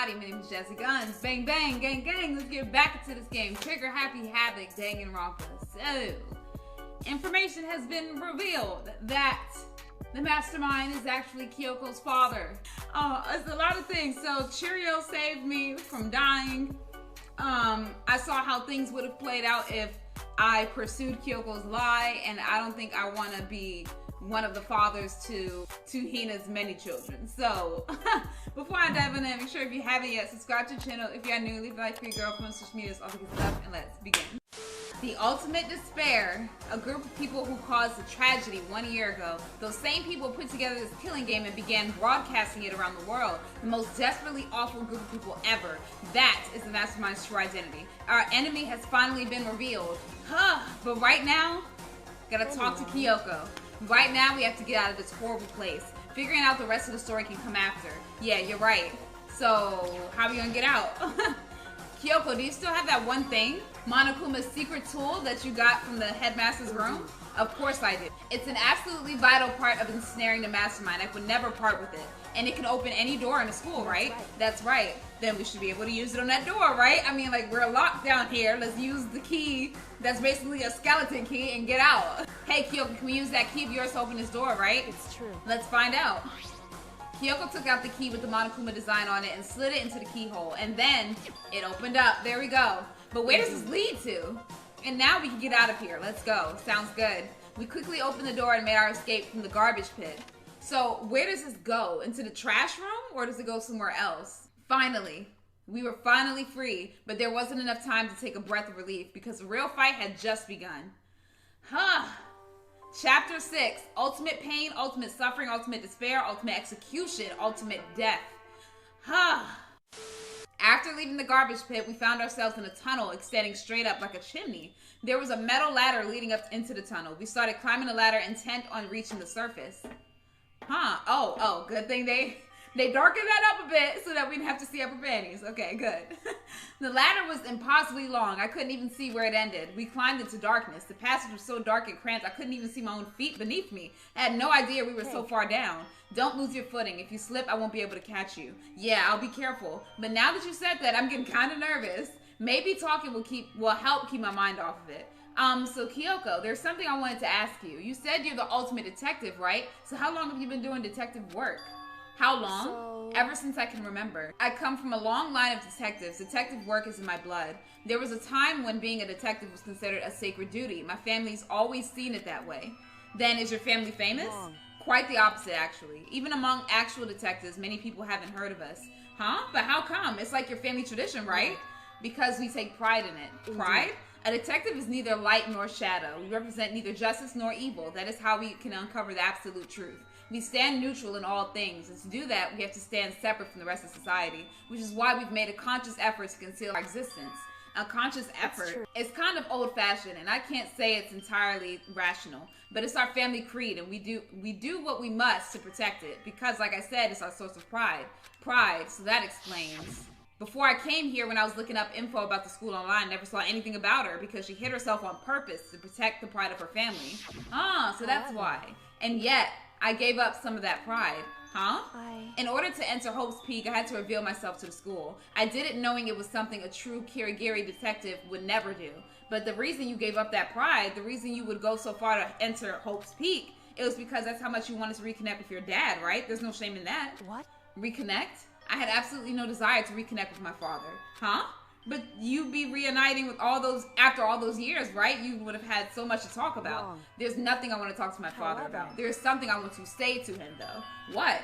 everybody, my name is JazzyGuns. Bang bang, gang gang, let's get back into this game. Trigger happy Havoc, Dangaronpa. So, information has been revealed that the Mastermind is actually Kyoko's father. It's a lot of things. So Cheerio saved me from dying. I saw how things would have played out if I pursued Kyoko's lie, and I don't think I want to be one of the fathers to Hina's many children. So, before I dive in, make sure if you haven't yet, subscribe to the channel. If you are new, leave a like for your girlfriend, social media, all the good stuff, and let's begin. The ultimate despair, a group of people who caused a tragedy 1 year ago. Those same people put together this killing game and began broadcasting it around the world. The most desperately awful group of people ever. That is the Mastermind's true identity. Our enemy has finally been revealed. But right now, gotta talk to Kyoko. Right now, we have to get out of this horrible place. Figuring out the rest of the story can come after. Yeah, you're right. So, how are we gonna get out? Kyoko, do you still have that one thing? Monokuma's secret tool that you got from the headmaster's room? Of course I do. It's an absolutely vital part of ensnaring the Mastermind. I would never part with it. And it can open any door in a school, right? That's right. Then we should be able to use it on that door, right? I mean, like, we're locked down here. Let's use the key that's basically a skeleton key and get out. Hey, Kyoko, can we use that key of yours to open this door, right? It's true. Let's find out. Kyoko took out the key with the Monokuma design on it and slid it into the keyhole. And then it opened up. There we go. But where does this lead to? And now we can get out of here. Let's go. Sounds good. We quickly opened the door and made our escape from the garbage pit. So where does this go? Into the trash room, or does it go somewhere else? Finally. We were finally free, but there wasn't enough time to take a breath of relief because the real fight had just begun. Chapter 6. Ultimate pain, ultimate suffering, ultimate despair, ultimate execution, ultimate death. After leaving the garbage pit, we found ourselves in a tunnel extending straight up like a chimney. There was a metal ladder leading up into the tunnel. We started climbing the ladder intent on reaching the surface. Oh, good thing they darkened that up a bit so that we didn't have to see upper panties. Okay, good. The ladder was impossibly long. I couldn't even see where it ended. We climbed into darkness. The passage was so dark and cramped, I couldn't even see my own feet beneath me. I had no idea we were so far down. Don't lose your footing. If you slip, I won't be able to catch you. Yeah, I'll be careful. But now that you said that, I'm getting kind of nervous. Maybe talking will help keep my mind off of it. So Kyoko, there's something I wanted to ask you. You said you're the ultimate detective, right? So how long have you been doing detective work? How long? Ever since I can remember. I come from a long line of detectives. Detective work is in my blood. There was a time when being a detective was considered a sacred duty. My family's always seen it that way. Then, is your family famous? Quite the opposite, actually. Even among actual detectives, many people haven't heard of us. But how come? It's like your family tradition, right? Because we take pride in it. Pride? A detective is neither light nor shadow. We represent neither justice nor evil. That is how we can uncover the absolute truth. We stand neutral in all things, and to do that, we have to stand separate from the rest of society, which is why we've made a conscious effort to conceal our existence. A conscious effort is kind of old-fashioned, and I can't say it's entirely rational, but it's our family creed, and we do what we must to protect it, because, like I said, it's our source of pride. So that explains. Before I came here, when I was looking up info about the school online, I never saw anything about her because she hid herself on purpose to protect the pride of her family. So that's why. And yet, I gave up some of that pride. In order to enter Hope's Peak, I had to reveal myself to the school. I did it knowing it was something a true Kirigiri detective would never do. But the reason you gave up that pride, the reason you would go so far to enter Hope's Peak, it was because that's how much you wanted to reconnect with your dad, right? There's no shame in that. What? Reconnect? I had absolutely no desire to reconnect with my father. But you'd be reuniting with after all those years, right? You would have had so much to talk about. There's nothing I want to talk to my father about. There's something I want to say to him, though. What?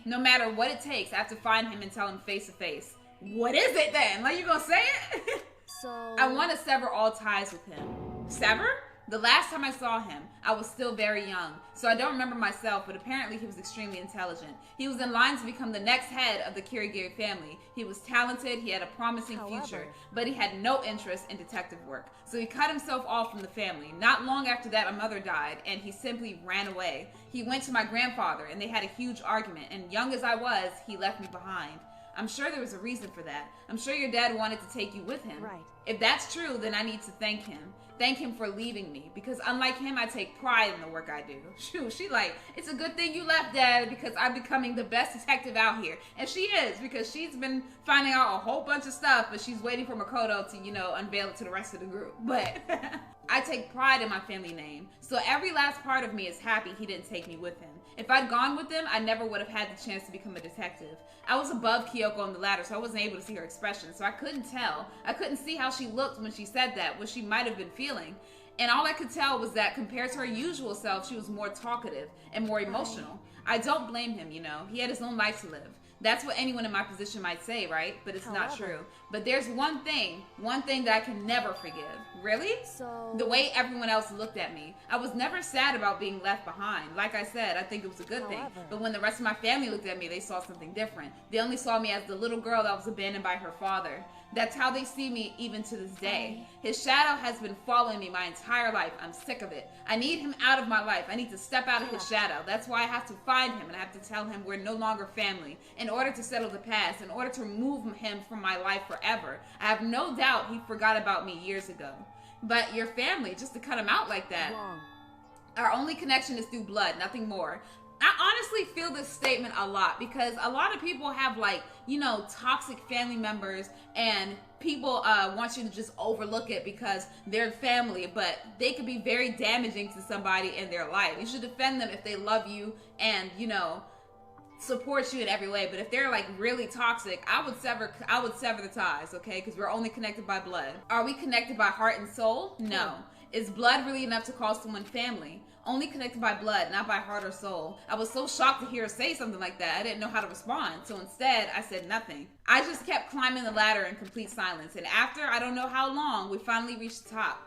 No matter what it takes, I have to find him and tell him face to face. What is it then? Like, you gonna say it? I want to sever all ties with him. Sever? The last time I saw him, I was still very young, so I don't remember myself, but apparently he was extremely intelligent. He was in line to become the next head of the Kirigiri family. He was talented, he had a promising future, but he had no interest in detective work. So he cut himself off from the family. Not long after that, my mother died, and he simply ran away. He went to my grandfather, and they had a huge argument, and young as I was, he left me behind. I'm sure there was a reason for that. I'm sure your dad wanted to take you with him. If that's true, then I need to thank him. Thank him for leaving me, because unlike him, I take pride in the work I do. Shoot, she like, it's a good thing you left, Dad, because I'm becoming the best detective out here. And she is, because she's been finding out a whole bunch of stuff, but she's waiting for Makoto to, you know, unveil it to the rest of the group. But I take pride in my family name, so every last part of me is happy he didn't take me with him. If I'd gone with him, I never would have had the chance to become a detective. I was above Kyoko on the ladder, so I wasn't able to see her expression, so I couldn't tell. I couldn't see how she looked when she said that, what she might have been feeling. And all I could tell was that compared to her usual self, she was more talkative and more emotional. I don't blame him, you know. He had his own life to live. That's what anyone in my position might say, right? But it's not true. But there's one thing that I can never forgive. Really? The way everyone else looked at me. I was never sad about being left behind. Like I said, I think it was a good thing. But when the rest of my family looked at me, they saw something different. They only saw me as the little girl that was abandoned by her father. That's how they see me even to this day. His shadow has been following me my entire life. I'm sick of it. I need him out of my life. I need to step out of his shadow. That's why I have to find him, and I have to tell him we're no longer family in order to settle the past, in order to remove him from my life forever. I have no doubt he forgot about me years ago. But your family, just to cut him out like that. Our only connection is through blood, nothing more. I honestly feel this statement a lot because a lot of people have, like, you know, toxic family members, and people want you to just overlook it because they're family, but they could be very damaging to somebody in their life. You should defend them if they love you and, you know, support you in every way. But if they're like really toxic, I would sever the ties, okay? Because we're only connected by blood. Are we connected by heart and soul? No. Is blood really enough to call someone family? Only connected by blood, not by heart or soul. I was so shocked to hear her say something like that. I didn't know how to respond. So instead, I said nothing. I just kept climbing the ladder in complete silence. And after, I don't know how long, we finally reached the top.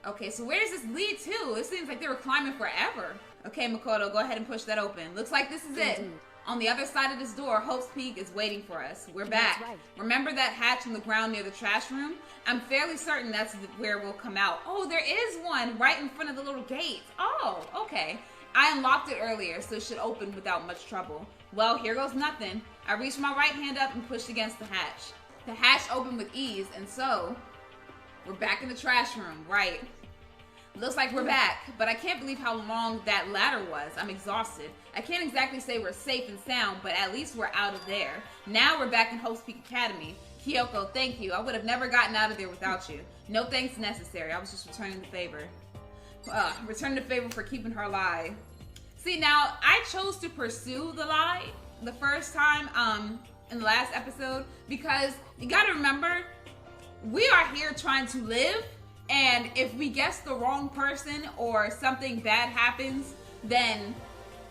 Okay, so where does this lead to? It seems like they were climbing forever. Okay, Makoto, go ahead and push that open. Looks like this is it. On the other side of this door, Hope's Peak is waiting for us. We're back. Right. Remember that hatch on the ground near the trash room? I'm fairly certain that's where we'll come out. Oh, there is one right in front of the little gate. Oh, okay. I unlocked it earlier, so it should open without much trouble. Well, here goes nothing. I reached my right hand up and pushed against the hatch. The hatch opened with ease, and so we're back in the trash room, right? Looks like we're back, but I can't believe how long that ladder was. I'm exhausted. I can't exactly say we're safe and sound, but at least we're out of there. Now we're back in Hope's Peak Academy. Kyoko, thank you. I would have never gotten out of there without you. No thanks necessary. I was just returning the favor. Returning the favor for keeping her alive. See, now, I chose to pursue the lie the first time in the last episode because you gotta remember, we are here trying to live. And if we guess the wrong person or something bad happens, then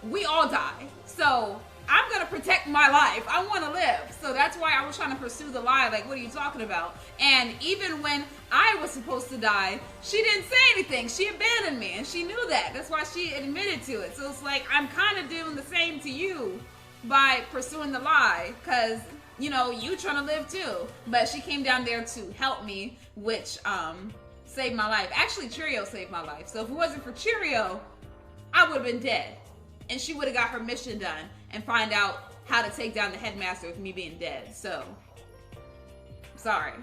we all die. So I'm gonna protect my life. I wanna live. So that's why I was trying to pursue the lie. Like, what are you talking about? And even when I was supposed to die, she didn't say anything. She abandoned me, and she knew that. That's why she admitted to it. So it's like, I'm kind of doing the same to you by pursuing the lie, because, you know, you trying to live too. But she came down there to help me, which, saved my life. Actually, Cheerio saved my life. So if it wasn't for Cheerio, I would have been dead. And she would have got her mission done and find out how to take down the headmaster with me being dead. So, sorry.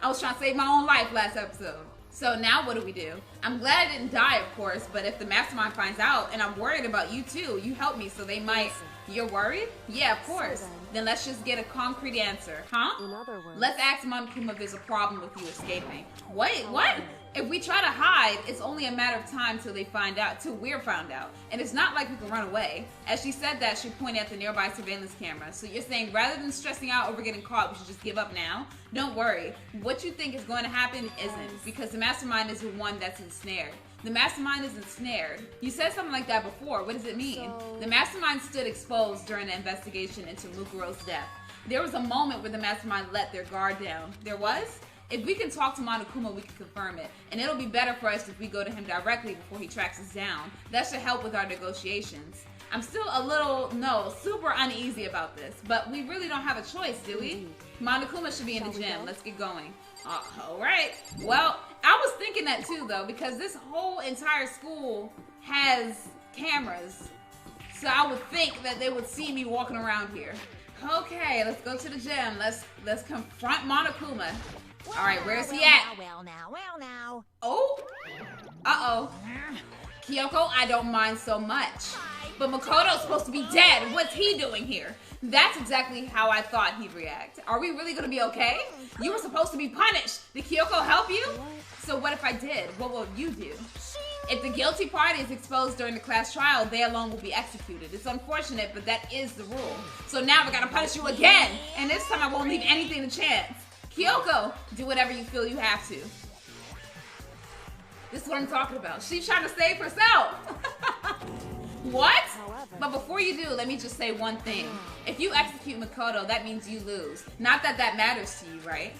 I was trying to save my own life last episode. So now what do? I'm glad I didn't die, of course, but if the mastermind finds out, and I'm worried about you too, you helped me, so they might... You're worried? Yeah, of course. Then let's just get a concrete answer. Huh? In other words, let's ask Monokuma if there's a problem with you escaping. Wait, what? If we try to hide, it's only a matter of time till they find out, till we're found out. And it's not like we can run away. As she said that, she pointed at the nearby surveillance camera. So you're saying rather than stressing out over getting caught, we should just give up now? Don't worry. What you think is going to happen isn't, because the mastermind is the one that's ensnared. The mastermind is ensnared. You said something like that before. What does it mean? The mastermind stood exposed during the investigation into Mukuro's death. There was a moment where the mastermind let their guard down. There was? If we can talk to Monokuma, we can confirm it. And it'll be better for us if we go to him directly before he tracks us down. That should help with our negotiations. I'm still a little, super uneasy about this. But we really don't have a choice, do we? Monokuma should be in the gym. Let's get going. Alright. Well, I was thinking that too, though, because this whole entire school has cameras. So I would think that they would see me walking around here. Okay, let's go to the gym. Let's confront Monokuma. All right, where's he at? Well now. Oh. Uh-oh. Kyoko, I don't mind so much. But Makoto's supposed to be dead. What's he doing here? That's exactly how I thought he'd react. Are we really gonna be okay? You were supposed to be punished. Did Kyoko help you? So what if I did? What will you do? If the guilty party is exposed during the class trial, they alone will be executed. It's unfortunate, but that is the rule. So now we gotta punish you again. And this time I won't leave anything to chance. Kyoko, do whatever you feel you have to. This is what I'm talking about. She's trying to save herself. What? But before you do, let me just say one thing. If you execute Makoto, that means you lose. Not that that matters to you, right?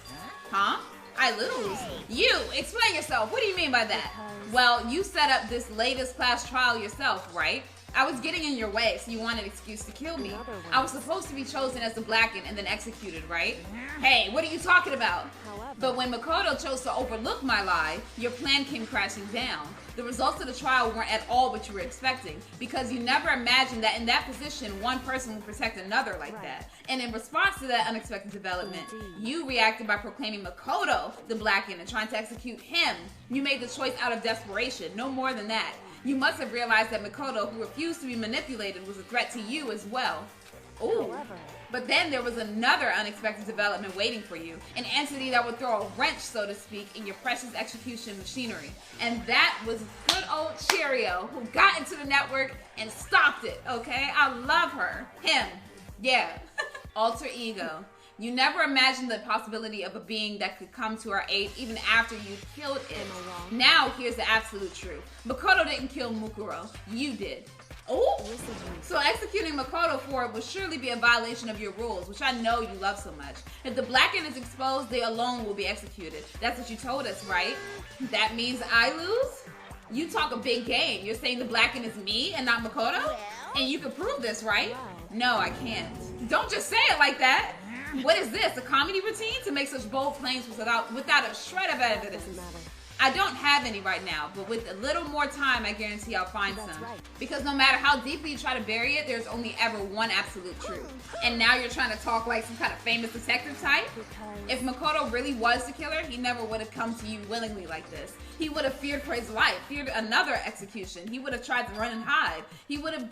Huh? I lose? You! Explain yourself. What do you mean by that? Well, you set up this latest class trial yourself, right? I was getting in your way, so you wanted an excuse to kill me. I was supposed to be chosen as the Blackened and then executed, right? Hey, what are you talking about? But when Makoto chose to overlook my lie, your plan came crashing down. The results of the trial weren't at all what you were expecting, because you never imagined that in that position, one person would protect another like that. And in response to that unexpected development, you reacted by proclaiming Makoto the Blackened and trying to execute him. You made the choice out of desperation, no more than that. You must have realized that Makoto, who refused to be manipulated, was a threat to you as well. Ooh. But then there was another unexpected development waiting for you. An entity that would throw a wrench, so to speak, in your precious execution machinery. And that was good old Cheerio, who got into the network and stopped it, okay? I love her. Him. Yeah. Alter ego. You never imagined the possibility of a being that could come to our aid even after you killed it. Now, here's the absolute truth. Makoto didn't kill Mukuro. You did. Oh! So executing Makoto for it would surely be a violation of your rules, which I know you love so much. If the Blackened is exposed, they alone will be executed. That's what you told us, right? That means I lose? You talk a big game. You're saying the Blackened is me and not Makoto? And you can prove this, right? No, I can't. Don't just say it like that. What is this, a comedy routine to make such bold claims without a shred of evidence? I don't have any right now, but with a little more time, I guarantee I'll find some. Because no matter how deeply you try to bury it, there's only ever one absolute truth. And now you're trying to talk like some kind of famous detective type? If Makoto really was the killer, he never would have come to you willingly like this. He would have feared for his life, feared another execution. He would have tried to run and hide. He would have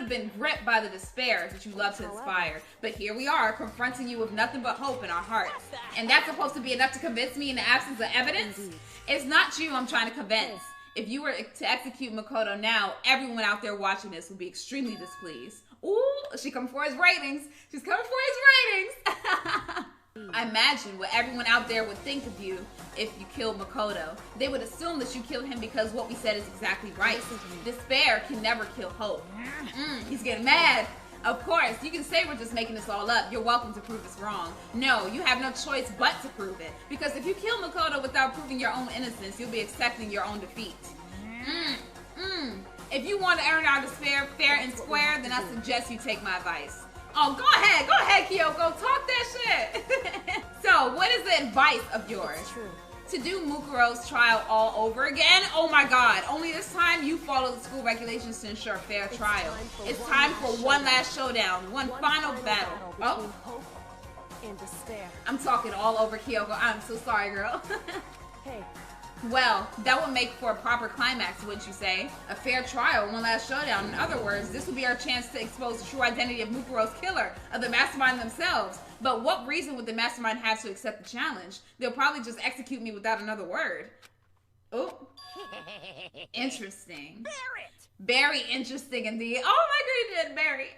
been gripped by the despair that you love to inspire. But here we are, confronting you with nothing but hope in our hearts. And that's supposed to be enough to convince me in the absence of evidence? It's not you I'm trying to convince. If you were to execute Makoto now, everyone out there watching this would be extremely displeased. Ooh, she coming for his ratings. She's coming for his ratings. I imagine what everyone out there would think of you if you killed Makoto. They would assume that you killed him because what we said is exactly right. Despair can never kill hope. He's getting mad. Of course, you can say we're just making this all up. You're welcome to prove us wrong. No, you have no choice but to prove it. Because if you kill Makoto without proving your own innocence, you'll be accepting your own defeat. If you want to earn our despair fair and square, then I suggest you take my advice. Oh, go ahead, Kyoko, talk that shit. So, what is the advice of yours? To do Mukuro's trial all over again? Oh my god, only this time you follow the school regulations to ensure a fair trial. It's time for one last showdown, one final battle. Oh, I'm talking all over Kyoko. I'm so sorry, girl. Hey. Well, that would make for a proper climax, wouldn't you say? A fair trial, one last showdown. In other words, this would be our chance to expose the true identity of Mukuro's killer, of the Mastermind themselves. But what reason would the Mastermind have to accept the challenge? They'll probably just execute me without another word. Oh. Interesting. Very interesting indeed. Oh my goodness, Barry.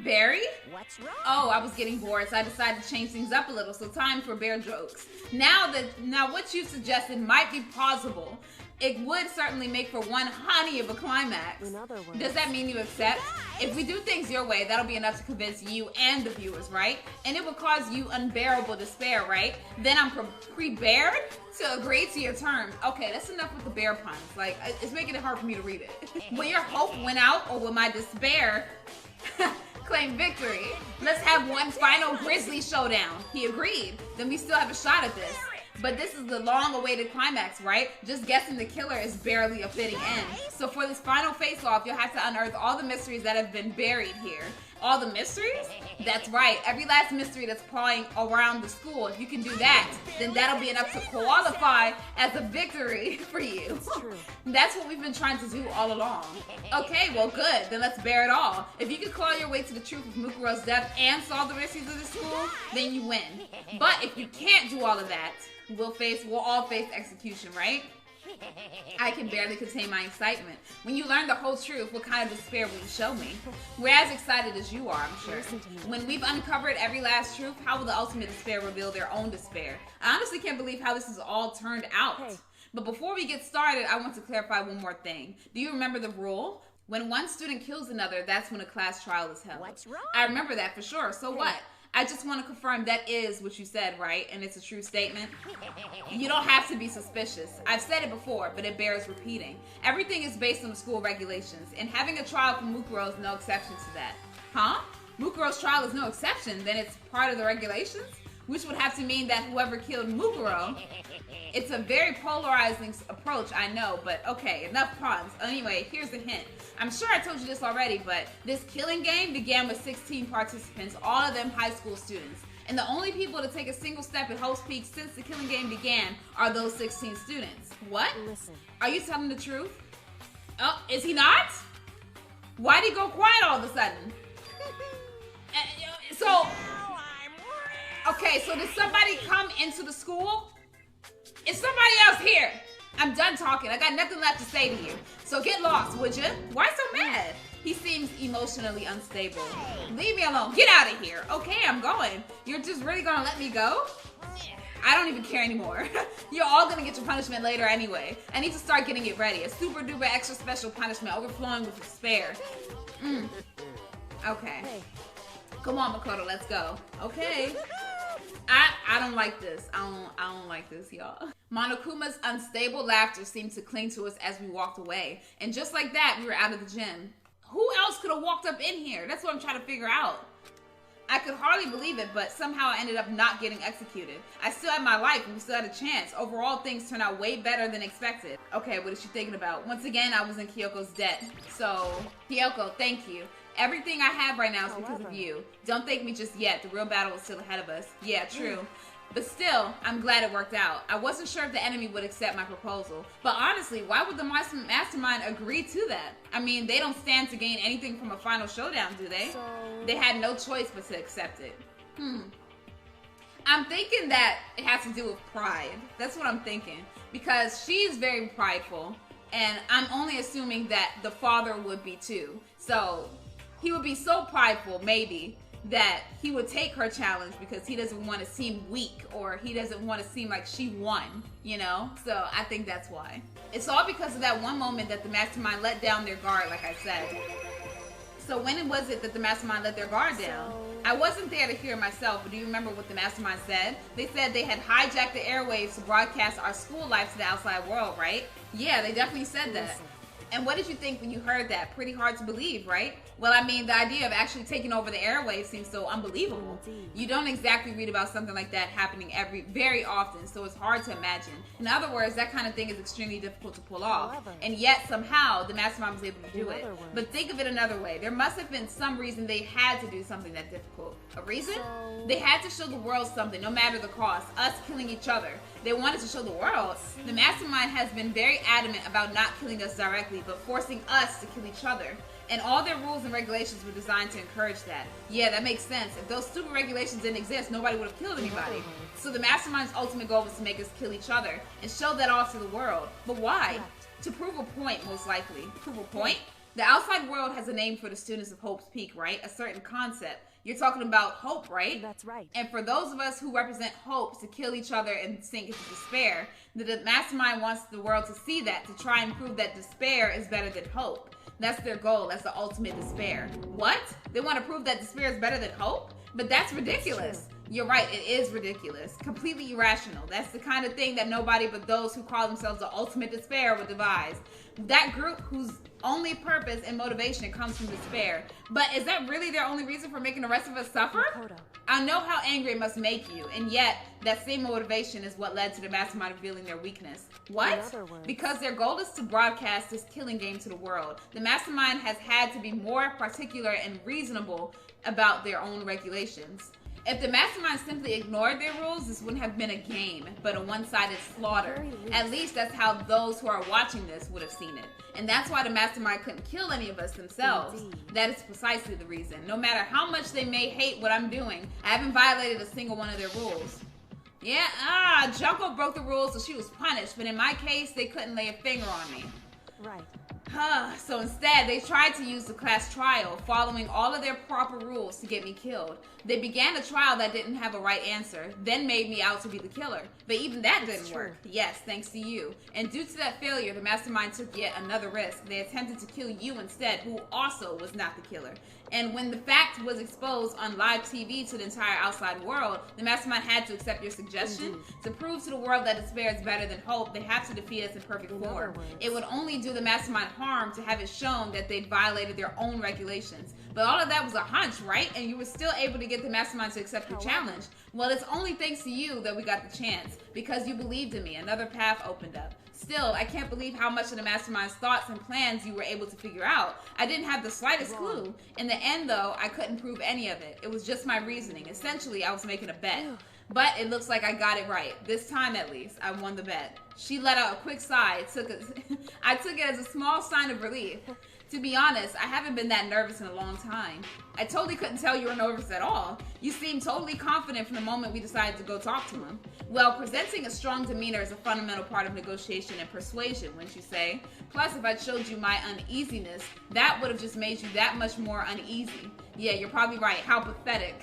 Barry? What's wrong? Oh, I was getting bored, so I decided to change things up a little. So time for bear jokes. Now what you suggested might be plausible. It would certainly make for one honey of a climax. In other words, does that mean you accept? If we do things your way, that'll be enough to convince you and the viewers, right? And it will cause you unbearable despair, right? Then I'm prepared to agree to your terms. Okay, that's enough with the bear puns. Like, it's making it hard for me to read it. Will your hope win out, or will my despair claim victory? Let's have one final grisly showdown. He agreed. Then we still have a shot at this. But this is the long-awaited climax, right? Just guessing the killer is barely a fitting end. So for this final face-off, you'll have to unearth all the mysteries that have been buried here. All the mysteries? That's right. Every last mystery that's pawing around the school. If you can do that, then that'll be enough to qualify as a victory for you. That's what we've been trying to do all along. Okay, well good. Then let's bear it all. If you can claw your way to the truth of Mukuro's death and solve the mysteries of the school, then you win. But if you can't do all of that, we'll all face execution, right? I can barely contain my excitement. When you learn the whole truth, what kind of despair will you show me? We're as excited as you are, I'm sure. When we've uncovered every last truth, how will the ultimate despair reveal their own despair? I honestly can't believe how this has all turned out. But before we get started, I want to clarify one more thing. Do you remember the rule? When one student kills another, that's when a class trial is held. What's wrong? I remember that for sure. So what? I just want to confirm that is what you said, right? And it's a true statement. You don't have to be suspicious. I've said it before, but it bears repeating. Everything is based on the school regulations, and having a trial for Mukuro is no exception to that. Huh? Mukuro's trial is no exception? Then it's part of the regulations? Which would have to mean that whoever killed Mukuro... It's a very polarizing approach, I know, but okay, enough puns. Anyway, here's a hint. I'm sure I told you this already, but this killing game began with 16 participants, all of them high school students. And the only people to take a single step at Hope's Peak since the killing game began are those 16 students. What? Listen. Are you telling the truth? Oh, is he not? Why'd he go quiet all of a sudden? Okay, so did somebody come into the school? Is somebody else here? I'm done talking. I got nothing left to say to you. So get lost, would you? Why so mad? He seems emotionally unstable. Leave me alone. Get out of here. Okay, I'm going. You're just really gonna let me go? I don't even care anymore. You're all gonna get your punishment later anyway. I need to start getting it ready. A super duper extra special punishment overflowing with despair. Okay. Come on, Makoto, let's go. Okay. I don't like this. I don't like this, y'all. Monokuma's unstable laughter seemed to cling to us as we walked away. And just like that, we were out of the gym. Who else could have walked up in here? That's what I'm trying to figure out. I could hardly believe it, but somehow I ended up not getting executed. I still had my life and we still had a chance. Overall, things turned out way better than expected. Okay, what is she thinking about? Once again, I was in Kyoko's debt. So, Kyoko, thank you. Everything I have right now is because of you. Don't thank me just yet. The real battle is still ahead of us. Yeah, true. But still, I'm glad it worked out. I wasn't sure if the enemy would accept my proposal. But honestly, why would the Mastermind agree to that? I mean, they don't stand to gain anything from a final showdown, do they? They had no choice but to accept it. I'm thinking that it has to do with pride. That's what I'm thinking. Because she's very prideful. And I'm only assuming that the father would be too. So... he would be so prideful, maybe, that he would take her challenge because he doesn't want to seem weak or he doesn't want to seem like she won, you know? So I think that's why. It's all because of that one moment that the Mastermind let down their guard, like I said. So when was it that the Mastermind let their guard down? I wasn't there to hear it myself, but do you remember what the Mastermind said? They said they had hijacked the airwaves to broadcast our school life to the outside world, right? Yeah, they definitely said that. And what did you think when you heard that? Pretty hard to believe, right? Well, I mean, the idea of actually taking over the airwaves seems so unbelievable. You don't exactly read about something like that happening very often, so it's hard to imagine. In other words, that kind of thing is extremely difficult to pull off. And yet, somehow, the Mastermind was able to do it. But think of it another way. There must have been some reason they had to do something that difficult. A reason? They had to show the world something, no matter the cost. Us killing each other. They wanted to show the world. The Mastermind has been very adamant about not killing us directly, but forcing us to kill each other. And all their rules and regulations were designed to encourage that. Yeah, that makes sense. If those stupid regulations didn't exist, nobody would have killed anybody. So the Mastermind's ultimate goal was to make us kill each other and show that off to the world. But why? To prove a point, most likely. Prove a point? The outside world has a name for the students of Hope's Peak, right? A certain concept. You're talking about hope, right? That's right. And for those of us who represent hope to kill each other and sink into despair, the Mastermind wants the world to see that, to try and prove that despair is better than hope. That's their goal. That's the ultimate despair. What? They want to prove that despair is better than hope? But that's ridiculous. You're right, it is ridiculous. Completely irrational. That's the kind of thing that nobody but those who call themselves the ultimate despair would devise. That group whose only purpose and motivation comes from despair. But is that really their only reason for making the rest of us suffer? Makoto. I know how angry it must make you, and yet that same motivation is what led to the Mastermind revealing their weakness. What? In other words, Because their goal is to broadcast this killing game to the world. The Mastermind has had to be more particular and reasonable about their own regulations. If the Mastermind simply ignored their rules, this wouldn't have been a game, but a one-sided slaughter. At least that's how those who are watching this would have seen it. And that's why the Mastermind couldn't kill any of us themselves. Indeed. That is precisely the reason. No matter how much they may hate what I'm doing, I haven't violated a single one of their rules. Yeah, Junko broke the rules, so she was punished. But in my case, they couldn't lay a finger on me. right. So instead, they tried to use the class trial, following all of their proper rules to get me killed. They began a trial that didn't have a right answer, then made me out to be the killer. But even that didn't work. Yes, thanks to you. And due to that failure, the Mastermind took yet another risk. They attempted to kill you instead, who also was not the killer. And when the fact was exposed on live TV to the entire outside world, the Mastermind had to accept your suggestion. To prove to the world that despair is better than hope, they have to defeat us in perfect form. It would only do the Mastermind harm to have it shown that they'd violated their own regulations. But all of that was a hunch, right? And you were still able to get the Mastermind to accept your challenge. Well, it's only thanks to you that we got the chance. Because you believed in me, another path opened up. Still, I can't believe how much of the Mastermind's thoughts and plans you were able to figure out. I didn't have the slightest clue. In the end, though, I couldn't prove any of it. It was just my reasoning. Essentially, I was making a bet. But it looks like I got it right. This time, at least, I won the bet. She let out a quick sigh. I took it as a small sign of relief. To be honest, I haven't been that nervous in a long time. I totally couldn't tell you were nervous at all. You seemed totally confident from the moment we decided to go talk to him. Well, presenting a strong demeanor is a fundamental part of negotiation and persuasion, wouldn't you say? Plus, if I showed you my uneasiness, that would have just made you that much more uneasy. Yeah, you're probably right. How pathetic.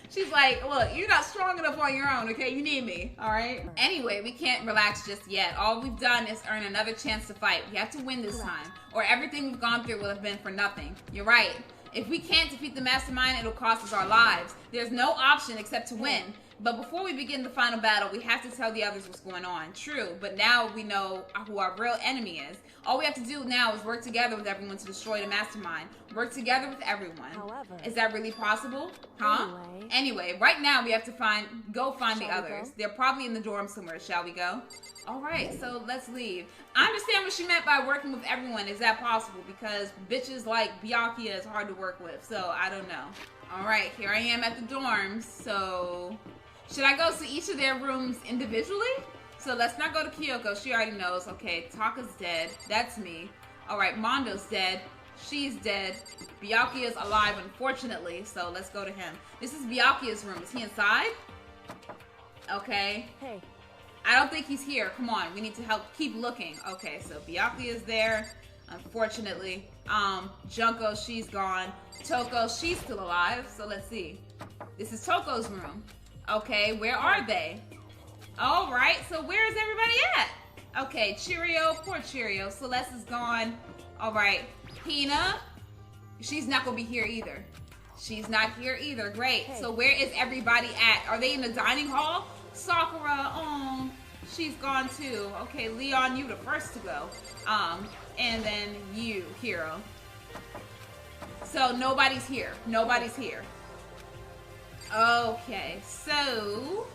She's like, look, you're not strong enough on your own, okay? You need me, all right? Anyway, we can't relax just yet. All we've done is earn another chance to fight. We have to win this time, or everything we've gone through will have been for nothing. You're right. If we can't defeat the Mastermind, it'll cost us our lives. There's no option except to win. But before we begin the final battle, we have to tell the others what's going on. True, but now we know who our real enemy is. All we have to do now is work together with everyone to destroy the Mastermind. Work together with everyone. However, is that really possible? Huh? Anyway, right now we have to go find the others. They're probably in the dorm somewhere. Shall we go? All right, so let's leave. I understand what she meant by working with everyone. Is that possible? Because bitches like Byakuya is hard to work with, so I don't know. All right, here I am at the dorms. So should I go to each of their rooms individually? So let's not go to Kyoko. She already knows. Okay, Taka's dead. That's me. All right, Mondo's dead. She's dead. Byakuya's alive, unfortunately. So let's go to him. This is Byakuya's room. Is he inside? Okay. Hey. I don't think he's here. Come on, we need to help. Keep looking. Okay, so Byakuya's there. Unfortunately. Junko, she's gone. Toko, she's still alive. So let's see. This is Toko's room. Okay, where are they? All right, so where is everybody at? Okay, Cheerio, poor Cheerio. Celeste is gone. All right, Hina, she's not gonna be here either. She's not here either. Great. Hey. So where is everybody at? Are they in the dining hall? Sakura, oh, she's gone too. Okay, Leon, you the first to go. And then you, Hiro. So nobody's here. Nobody's here. Okay, so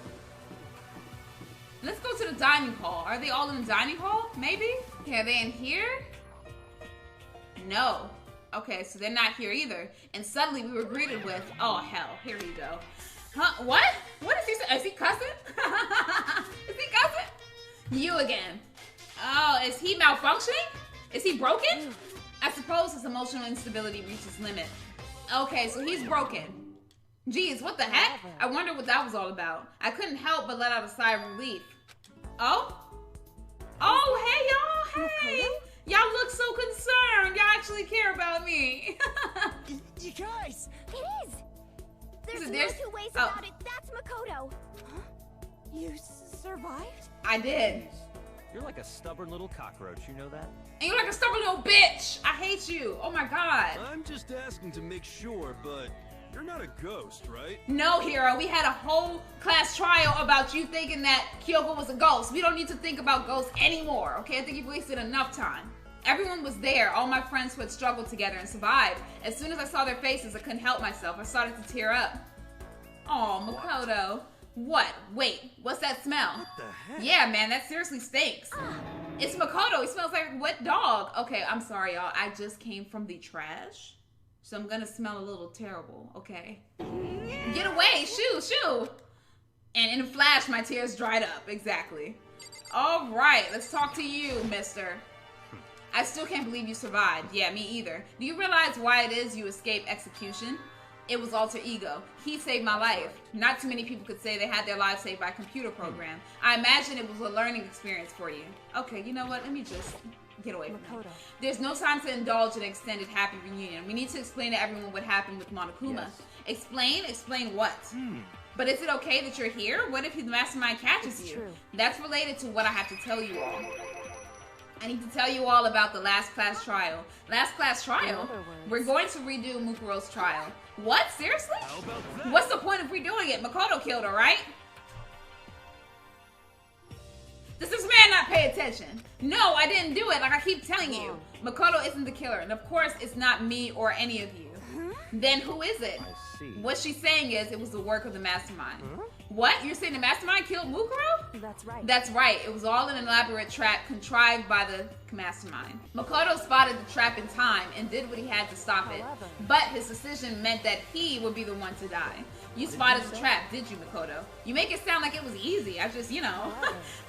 let's go to the dining hall. Are they all in the dining hall? Maybe? Okay, are they in here? No. Okay, so they're not here either. And suddenly we were greeted with, oh hell, here you go. Huh? What? What is he saying? Is he cussing? Is he cussing? You again. Oh, is he malfunctioning? Is he broken? I suppose his emotional instability reached its limit. Okay, so he's broken. Geez, what the heck? I wonder what that was all about. I couldn't help but let out a sigh of relief. Oh? Oh, hey, y'all. Hey. Y'all look so concerned. Y'all actually care about me. You guys. It is. There's no two ways about it. That's Makoto. Huh? You survived? I did. You're like a stubborn little cockroach, you know that? And you're like a stubborn little bitch. I hate you. Oh my god. I'm just asking to make sure, but You're not a ghost, right? No, Hero, we had a whole class trial about you thinking that Kyoko was a ghost. We don't need to think about ghosts anymore, okay? I think you've wasted enough time. Everyone was there, all my friends who had struggled together and survived. As soon as I saw their faces, I couldn't help myself. I started to tear up. Aw, Makoto. What? Wait, what's that smell? What the heck? Yeah, man, that seriously stinks. It's Makoto. He smells like a wet dog. Okay, I'm sorry, y'all. I just came from the trash, so I'm gonna smell a little terrible, okay? Get away! Shoo! And in a flash, my tears dried up. Exactly. All right, let's talk to you, mister. I still can't believe you survived. Yeah, me either. Do you realize why it is you escaped execution? It was alter ego. He saved my life. Not too many people could say they had their lives saved by a computer program. I imagine it was a learning experience for you. Okay, you know what? Let me just get away from it. There's no time to indulge in an extended happy reunion. We need to explain to everyone what happened with Monokuma. Yes. Explain? Explain what? But is it okay that you're here? What if the Mastermind catches you? True. That's related to what I have to tell you all. I need to tell you all about the last class trial. Last class trial? In other words. We're going to redo Mukuro's trial. What? Seriously? How about that? What's the point of redoing it? Makoto killed her, right? Does this man not pay attention? No, I didn't do it, like I keep telling you. Makoto isn't the killer, and of course it's not me or any of you. Then who is it? I see. What she's saying is it was the work of the Mastermind. What? You're saying the Mastermind killed Mukuro? That's right. That's right. It was all an elaborate trap contrived by the Mastermind. Makoto spotted the trap in time and did what he had to stop it. However. But his decision meant that he would be the one to die. You spotted the trap, did you, Makoto? You make it sound like it was easy. I just, you know.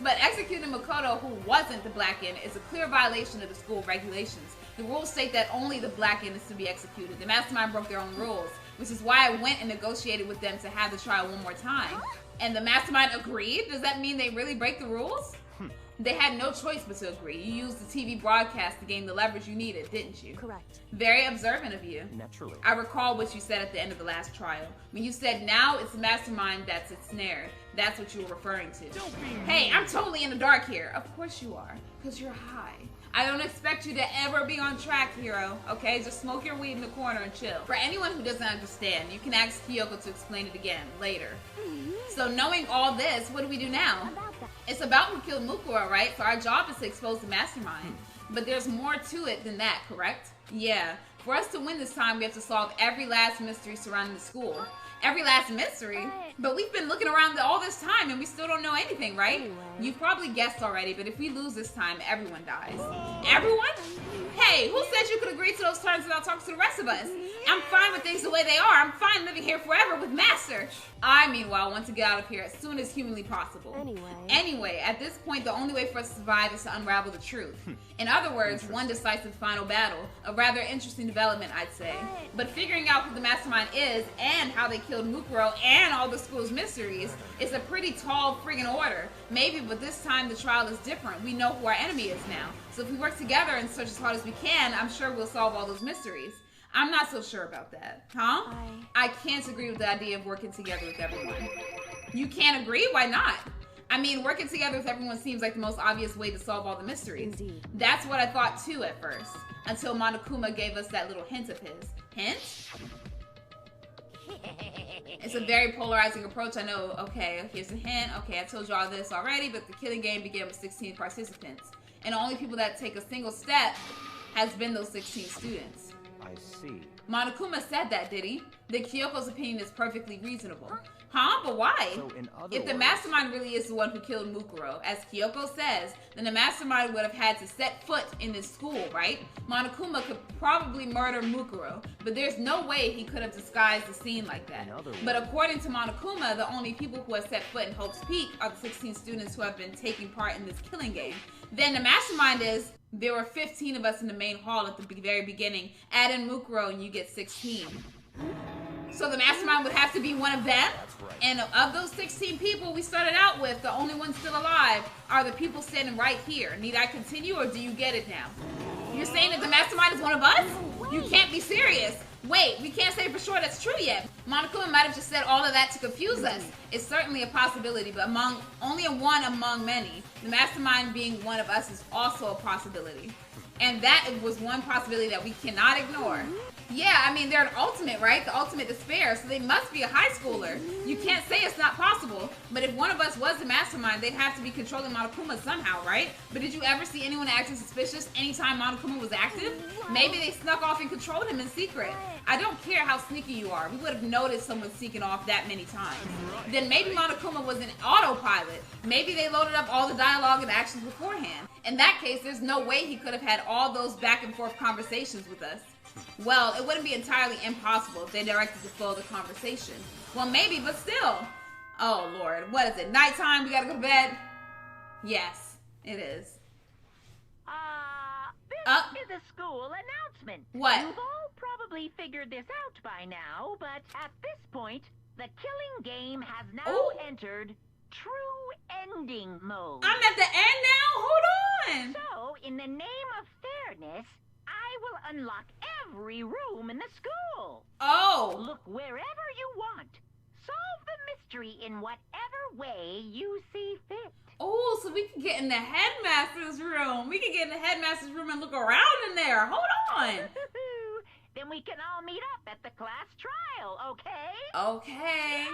But executing Makoto, who wasn't the black end, is a clear violation of the school regulations. The rules state that only the black end is to be executed. The Mastermind broke their own rules, which is why I went and negotiated with them to have the trial one more time. And the Mastermind agreed? Does that mean they really break the rules? They had no choice but to agree. You used the TV broadcast to gain the leverage you needed, didn't you? Correct. Very observant of you. Naturally. I recall what you said at the end of the last trial. When you said, now it's the Mastermind that's ensnared. That's what you were referring to. Hey, I'm totally in the dark here. Of course you are, because you're high. I don't expect you to ever be on track, Hero, okay? Just smoke your weed in the corner and chill. For anyone who doesn't understand, you can ask Kyoko to explain it again later. So knowing all this, what do we do now? About that. It's about who killed Mukuro, right? So our job is to expose the Mastermind. But there's more to it than that, correct? Yeah. For us to win this time, we have to solve every last mystery surrounding the school. Every last mystery? But we've been looking around all this time and we still don't know anything, right? Anyway. You've probably guessed already, but if we lose this time, everyone dies. Everyone? Hey, who said you could agree to those terms without talking to the rest of us? I'm fine with things the way they are. I'm fine living here forever with Master. I, meanwhile, want to get out of here as soon as humanly possible. Anyway, at this point, the only way for us to survive is to unravel the truth. In other words, one decisive final battle. A rather interesting development, I'd say. But figuring out who the Mastermind is and how they killed Mukuro and all the school's mysteries is a pretty tall friggin' order. Maybe, but this time the trial is different. We know who our enemy is now. So if we work together and search as hard as we can, I'm sure we'll solve all those mysteries. I'm not so sure about that. Huh? I can't agree with the idea of working together with everyone. You can't agree? Why not? I mean, working together with everyone seems like the most obvious way to solve all the mysteries. Indeed. That's what I thought too at first, until Monokuma gave us that little hint of his. Hint? It's a very polarizing approach, I know. Okay, here's a hint. Okay, I told you all this already, but the killing game began with 16 participants. And the only people that take a single step has been those 16 students. I see. Monokuma said that, did he? That Kyoko's opinion is perfectly reasonable. Huh? But why? So in other If the words- Mastermind really is the one who killed Mukuro, as Kyoko says, then the Mastermind would have had to set foot in this school, right? Monokuma could probably murder Mukuro, but there's no way he could have disguised the scene like that. In other But words- according to Monokuma, the only people who have set foot in Hope's Peak are the 16 students who have been taking part in this killing game. Then the Mastermind is, there were 15 of us in the main hall at the very beginning. Add in Mukuro and you get 16. So the Mastermind would have to be one of them? That's right. And of those 16 people we started out with, the only ones still alive are the people standing right here. Need I continue or do you get it now? You're saying that the Mastermind is one of us? You can't be serious. Wait, we can't say for sure that's true yet. Monokuma might have just said all of that to confuse us. It's certainly a possibility, but only one among many. The Mastermind being one of us is also a possibility. And that was one possibility that we cannot ignore. Yeah, I mean, they're an ultimate, right? The ultimate despair, so they must be a high schooler. You can't say it's not possible, but if one of us was the mastermind, they'd have to be controlling Monokuma somehow, right? But did you ever see anyone acting suspicious anytime Monokuma was active? Maybe they snuck off and controlled him in secret. I don't care how sneaky you are. We would have noticed someone sneaking off that many times. Then maybe Monokuma was an autopilot. Maybe they loaded up all the dialogue and actions beforehand. In that case, there's no way he could have had all those back and forth conversations with us. Well, it wouldn't be entirely impossible if they directed the flow of the conversation. Well, maybe, but still. Oh, Lord. What is it? Nighttime? We gotta go to bed? Yes, it is. This is a school announcement. What? You've all probably figured this out by now, but at this point, the killing game has now entered true ending mode. I'm at the end now? Hold on. So, in the name of fairness, I will unlock every room in the school. Oh. Look wherever you want. Solve the mystery in whatever way you see fit. Oh, so we can get in the headmaster's room. We can get in the headmaster's room and look around in there. Hold on. Then we can all meet up at the class trial, okay? Okay.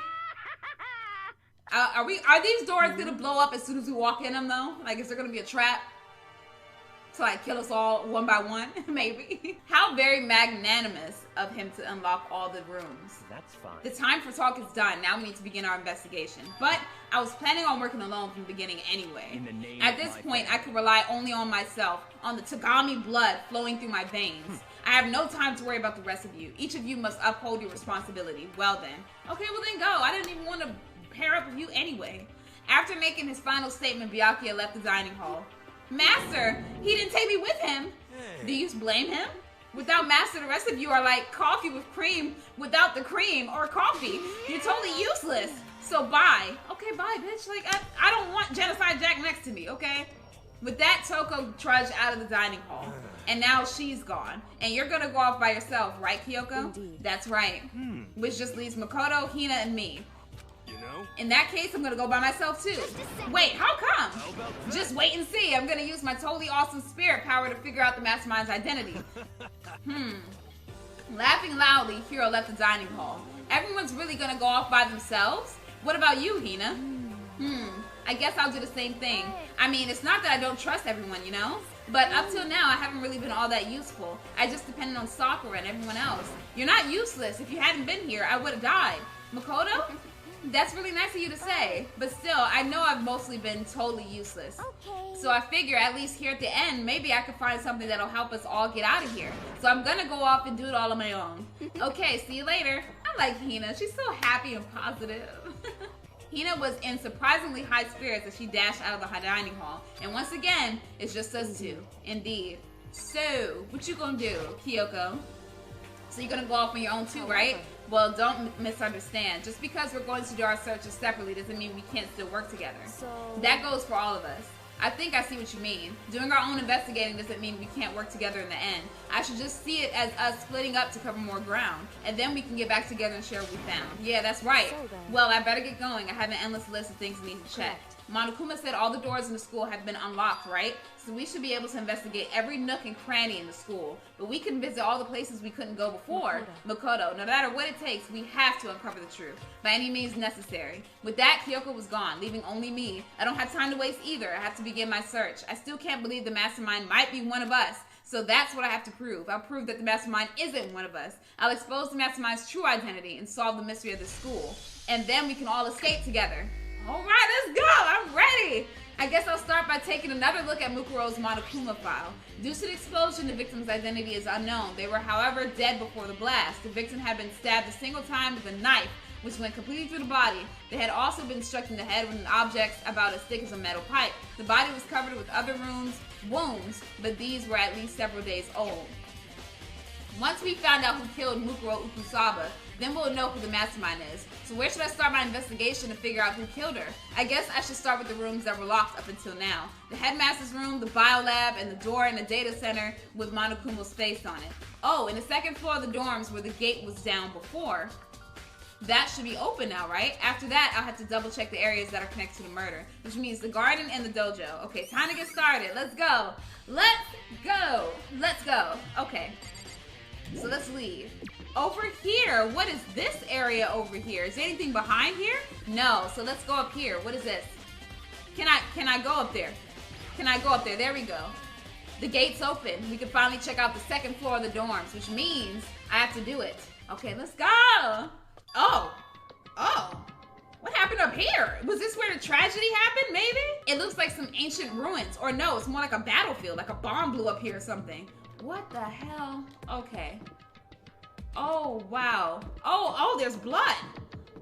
Are these doors gonna blow up as soon as we walk in them though? Like, is there gonna be a trap to like kill us all one by one? Maybe. How very magnanimous of him to unlock all the rooms. That's fine. The time for talk is done. Now we need to begin our investigation. But I was planning on working alone from the beginning anyway. In the name At of this my point, family. I could rely only on myself, on the Tagami blood flowing through my veins. I have no time to worry about the rest of you. Each of you must uphold your responsibility. Well then. Okay, well then go. I didn't even want to pair up with you anyway. After making his final statement, Byakuya left the dining hall. Master, he didn't take me with him. Hey. Do you blame him? Without Master, the rest of you are like coffee with cream without the cream, or coffee. You're totally useless. So bye. Okay, bye, bitch. Like, I don't want Genocide Jack next to me, okay? With that, Toko trudged out of the dining hall. And now she's gone. And you're gonna go off by yourself, right, Kyoko? Indeed. That's right. Which just leaves Makoto, Hina, and me. You know? In that case, I'm gonna go by myself too. Wait, how come? How about that? Just wait and see. I'm gonna use my totally awesome spirit power to figure out the mastermind's identity. Laughing loudly, Hiro left the dining hall. Everyone's really gonna go off by themselves? What about you, Hina? I guess I'll do the same thing. I mean, it's not that I don't trust everyone, you know? But up till now, I haven't really been all that useful. I just depended on Sakura and everyone else. You're not useless. If you hadn't been here, I would have died. Makoto? That's really nice of you to say. But still, I know I've mostly been totally useless. Okay. So I figure at least here at the end, maybe I could find something that'll help us all get out of here. So I'm gonna go off and do it all on my own. Okay, see you later. I like Hina. She's so happy and positive. Hina was in surprisingly high spirits as she dashed out of the dining hall. And once again, it's just us two. Indeed. So, what you gonna do, Kyoko? So you're gonna go off on your own too, right? Well, don't misunderstand. Just because we're going to do our searches separately doesn't mean we can't still work together. So That goes for all of us. I think I see what you mean. Doing our own investigating doesn't mean we can't work together in the end. I should just see it as us splitting up to cover more ground. And then we can get back together and share what we found. Yeah, that's right. So then- Well, I better get going. I have an endless list of things I need to check. Monokuma said all the doors in the school have been unlocked, right? So we should be able to investigate every nook and cranny in the school. But we can visit all the places we couldn't go before. Makoto, no matter what it takes, we have to uncover the truth. By any means necessary. With that, Kyoko was gone, leaving only me. I don't have time to waste either. I have to begin my search. I still can't believe the mastermind might be one of us. So that's what I have to prove. I'll prove that the mastermind isn't one of us. I'll expose the mastermind's true identity and solve the mystery of the school. And then we can all escape together. All right, let's go. I'm ready. I guess I'll start by taking another look at Mukuro's Monokuma file. Due to the explosion, the victim's identity is unknown. They were, however, dead before the blast. The victim had been stabbed a single time with a knife, which went completely through the body. They had also been struck in the head with an object about as thick as a metal pipe. The body was covered with other wounds, but these were at least several days old. Once we found out who killed Mukuro Ukusaba, then we'll know who the mastermind is. So where should I start my investigation to figure out who killed her? I guess I should start with the rooms that were locked up until now. The headmaster's room, the biolab, and the door in the data center with Monokuma's face on it. Oh, and the second floor of the dorms where the gate was down before. That should be open now, right? After that, I'll have to double check the areas that are connected to the murder, which means the garden and the dojo. Okay, time to get started. Let's go. Let's go. Let's go. Okay. So let's leave. Over here, what is this area over here? Is there anything behind here? No, so let's go up here. What is this? Can I go up there? Can I go up there? There we go. The gate's open. We can finally check out the second floor of the dorms, which means I have to do it. Okay, let's go. Oh. What happened up here? Was this where the tragedy happened, maybe? It looks like some ancient ruins. Or no, it's more like a battlefield, like a bomb blew up here or something. What the hell? Okay. Oh, wow. Oh, there's blood.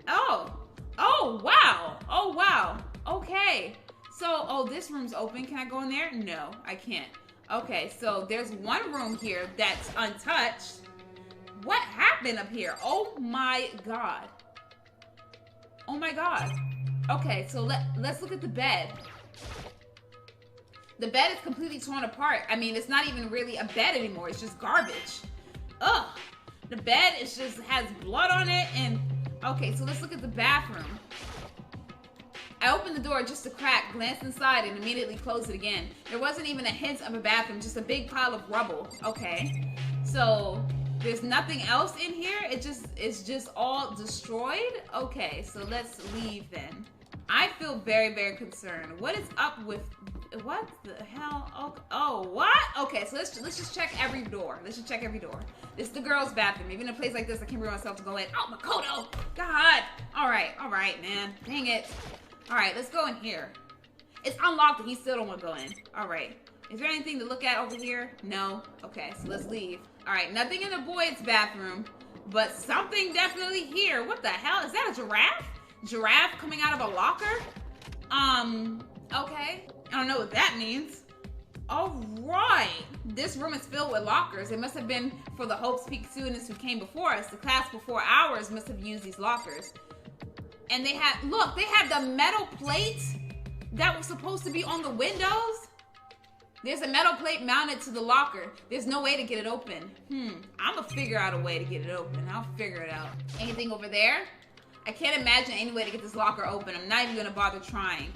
Oh, wow. Oh, wow. Okay. So, this room's open. Can I go in there? No, I can't. Okay, so there's one room here that's untouched. What happened up here? Oh my god. Oh my god. Okay, so let's look at the bed. The bed is completely torn apart. I mean, it's not even really a bed anymore. It's just garbage. Ugh. The bed has blood on it and... Okay, so let's look at the bathroom. I opened the door just a crack, glanced inside, and immediately closed it again. There wasn't even a hint of a bathroom, just a big pile of rubble. Okay. So, there's nothing else in here? It's just all destroyed? Okay, so let's leave then. I feel very, very concerned. What is up with... What the hell? Oh, what? Okay, so let's just check every door. Let's just check every door. This is the girls' bathroom. Even in a place like this, I can't bring myself to go in. Oh, Makoto! God! Alright, man. Dang it. Alright, let's go in here. It's unlocked and he still don't want to go in. Alright. Is there anything to look at over here? No? Okay, so let's leave. Alright, nothing in the boys' bathroom, but something definitely here. What the hell? Is that a giraffe? Giraffe coming out of a locker? Okay. I don't know what that means. Alright. This room is filled with lockers. It must have been for the Hope's Peak students who came before us. The class before ours must have used these lockers. And they had the metal plate that was supposed to be on the windows. There's a metal plate mounted to the locker. There's no way to get it open. I'm gonna figure out a way to get it open. I'll figure it out. Anything over there? I can't imagine any way to get this locker open. I'm not even gonna bother trying,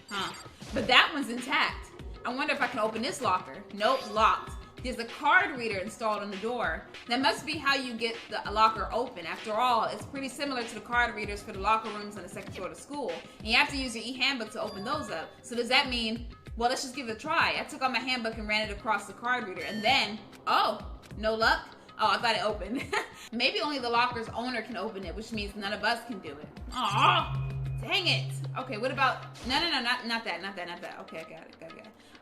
But that one's intact. I wonder if I can open this locker. Nope, locked. There's a card reader installed on the door. That must be how you get the locker open. After all, it's pretty similar to the card readers for the locker rooms on the second floor of the school. And you have to use your e-handbook to open those up. So does that mean, well, let's just give it a try. I took out my handbook and ran it across the card reader. And then, no luck? Oh, I thought it opened. Maybe only the locker's owner can open it, which means none of us can do it. Oh, dang it. Okay, what about... No, not that. Okay, I got it.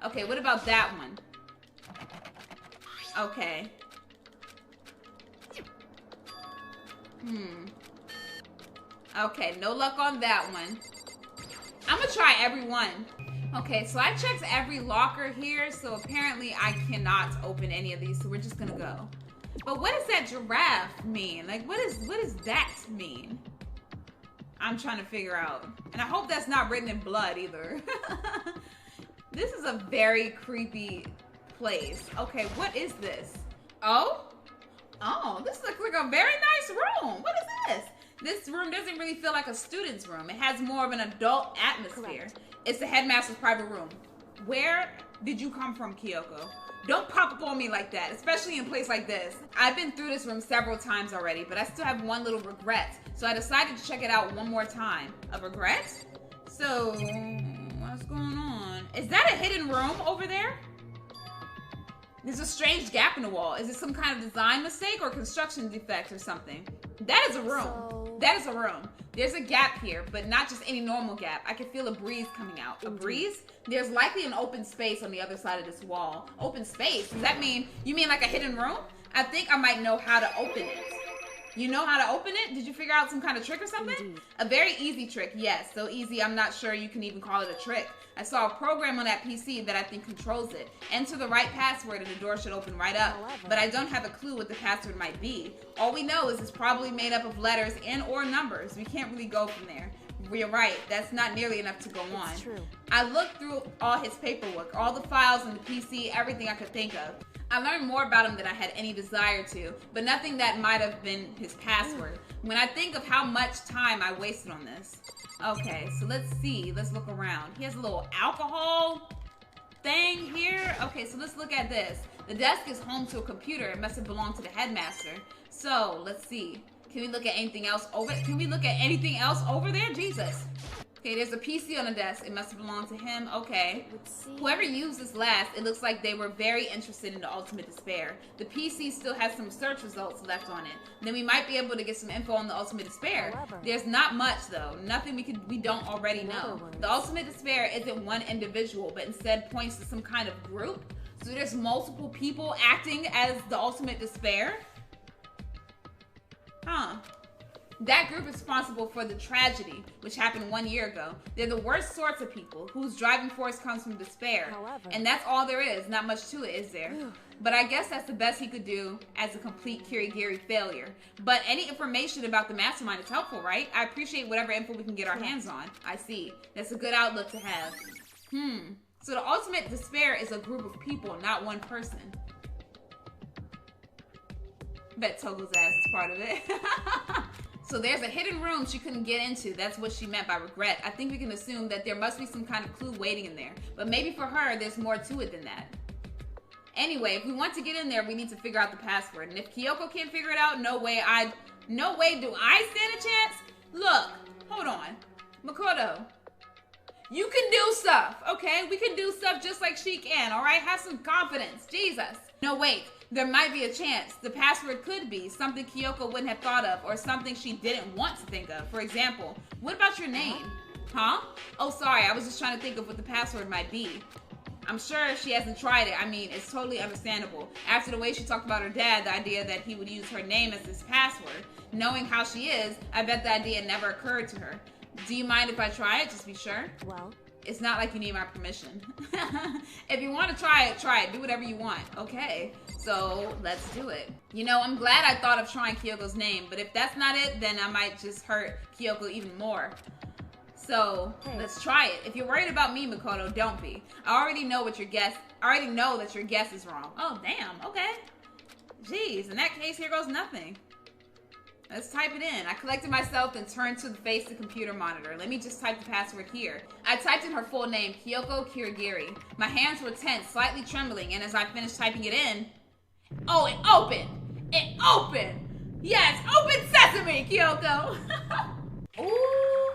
Okay, what about that one? Okay. Okay, no luck on that one. I'm gonna try every one. Okay, so I checked every locker here, so apparently I cannot open any of these, so we're just gonna go. But what does that giraffe mean? Like, what does that mean? I'm trying to figure out. And I hope that's not written in blood either. This is a very creepy place. Okay, what is this? Oh, this looks like a very nice room. What is this? This room doesn't really feel like a student's room. It has more of an adult atmosphere. Correct. It's the headmaster's private room. Where did you come from, Kyoko? Don't pop up on me like that, especially in a place like this. I've been through this room several times already, but I still have one little regret. So I decided to check it out one more time. A regret? So, what's going on? Is that a hidden room over there? There's a strange gap in the wall. Is it some kind of design mistake or construction defect or something? That is a room. That is a room. There's a gap here, but not just any normal gap. I can feel a breeze coming out. A breeze? There's likely an open space on the other side of this wall. Open space? Does that mean, you mean like a hidden room? I think I might know how to open it. You know how to open it? Did you figure out some kind of trick or something? Indeed. A very easy trick, yes. So easy, I'm not sure you can even call it a trick. I saw a program on that PC that I think controls it. Enter the right password and the door should open right up. But I don't have a clue what the password might be. All we know is it's probably made up of letters and or numbers. We can't really go from there. You're right, that's not nearly enough to go on. It's true. I looked through all his paperwork, all the files on the PC, everything I could think of. I learned more about him than I had any desire to, but nothing that might have been his password. When I think of how much time I wasted on this. Okay, so let's see. Let's look around. He has a little alcohol thing here. Okay, so let's look at this. The desk is home to a computer. It must have belonged to the headmaster. So, let's see. Can we look at anything else over? Can we look at anything else over there? Jesus. Okay, there's a PC on the desk. It must have belonged to him. Okay. Whoever used this last, it looks like they were very interested in the Ultimate Despair. The PC still has some search results left on it. Then we might be able to get some info on the Ultimate Despair. There's not much though. Nothing we don't already know. The Ultimate Despair isn't one individual, but instead points to some kind of group. So there's multiple people acting as the Ultimate Despair. Huh. That group is responsible for the tragedy, which happened 1 year ago. They're the worst sorts of people whose driving force comes from despair. And that's all there is. Not much to it, is there? But I guess that's the best he could do as a complete Kirigiri failure. But any information about the Mastermind is helpful, right? I appreciate whatever info we can get our hands on. I see. That's a good outlook to have. So the Ultimate Despair is a group of people, not one person. Bet Togo's ass is part of it. So there's a hidden room she couldn't get into. That's what she meant by regret. I think we can assume that there must be some kind of clue waiting in there. But maybe for her, there's more to it than that. Anyway, if we want to get in there, we need to figure out the password. And if Kyoko can't figure it out, no way do I stand a chance. Look, hold on. Makoto, you can do stuff, okay? We can do stuff just like she can, all right? Have some confidence. Jesus. No, wait. There might be a chance. The password could be something Kyoko wouldn't have thought of or something she didn't want to think of. For example, what about your name? Huh? Oh, sorry. I was just trying to think of what the password might be. I'm sure she hasn't tried it. I mean, it's totally understandable. After the way she talked about her dad, the idea that he would use her name as his password. Knowing how she is, I bet the idea never occurred to her. Do you mind if I try it? Just be sure. Well, it's not like you need my permission. If you want to try it, try it. Do whatever you want. Okay. So let's do it. You know, I'm glad I thought of trying Kyoko's name, but if that's not it, then I might just hurt Kyoko even more. So let's try it. If you're worried about me, Makoto, don't be. I already know that your guess is wrong. Oh, damn. Okay. Jeez, in that case, here goes nothing. Let's type it in. I collected myself and turned to face the computer monitor. Let me just type the password here. I typed in her full name, Kyoko Kirigiri. My hands were tense, slightly trembling, and as I finished typing it in, oh, it opened! It opened! Yes, open sesame, Kyoko! Ooh!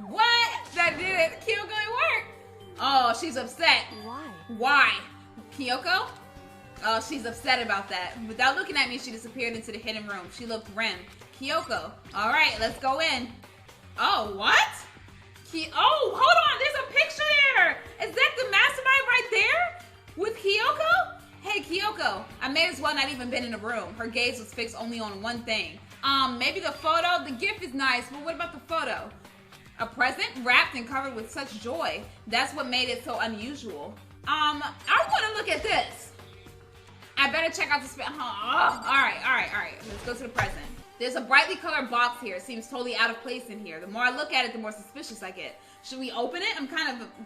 What? That did it. Kyoko, it worked! Oh, she's upset. why? Why? Kyoko? Oh, she's upset about that. Without looking at me, she disappeared into the hidden room. She looked grim. Kyoko. All right, let's go in. Oh, what? Oh, hold on. There's a picture there. Is that the Mastermind right there? With Kyoko? Hey, Kyoko. I may as well not even been in the room. Her gaze was fixed only on one thing. Maybe the photo? The gift is nice, but what about the photo? A present wrapped and covered with such joy. That's what made it so unusual. I want to look at this. I better check out the spell. Oh, all right. Let's go to the present. There's a brightly colored box here. It seems totally out of place in here. The more I look at it, the more suspicious I get. Should we open it? I'm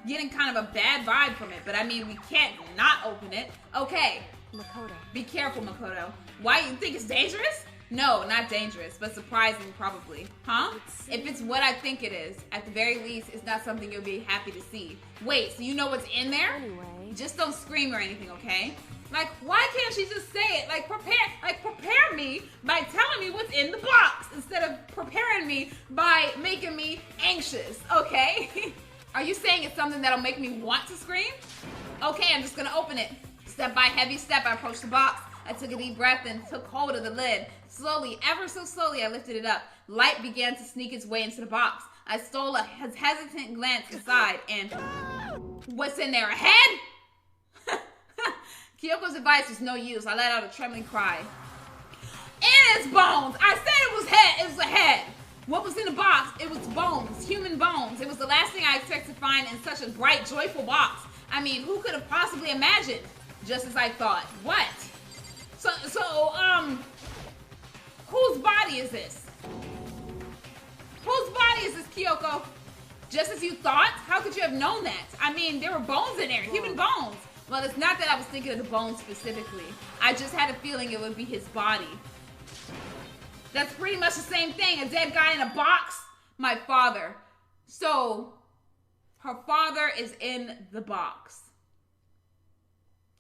getting kind of a bad vibe from it, but I mean, we can't not open it. Okay. Makoto. Be careful, Makoto. Why, you think it's dangerous? No, not dangerous, but surprising probably. Huh? If it's what I think it is, at the very least, it's not something you'll be happy to see. Wait, so you know what's in there? Anyway. Just don't scream or anything, okay? Like, why can't she just say it? Like, prepare me by telling me what's in the box instead of preparing me by making me anxious, okay? Are you saying it's something that'll make me want to scream? Okay, I'm just gonna open it. Step by heavy step, I approached the box. I took a deep breath and took hold of the lid. Slowly, ever so slowly, I lifted it up. Light began to sneak its way into the box. I stole a hesitant glance inside and... What's in there, a head? Kyoko's advice was no use. I let out a trembling cry. And it's bones! I said it was head! It was a head! What was in the box? It was bones. Human bones. It was the last thing I expected to find in such a bright, joyful box. I mean, who could have possibly imagined? Just as I thought. What? So, whose body is this? Whose body is this, Kyoko? Just as you thought? How could you have known that? I mean, there were bones in there, human bones. Well, it's not that I was thinking of the bones specifically. I just had a feeling it would be his body. That's pretty much the same thing. A dead guy in a box? My father. So, her father is in the box.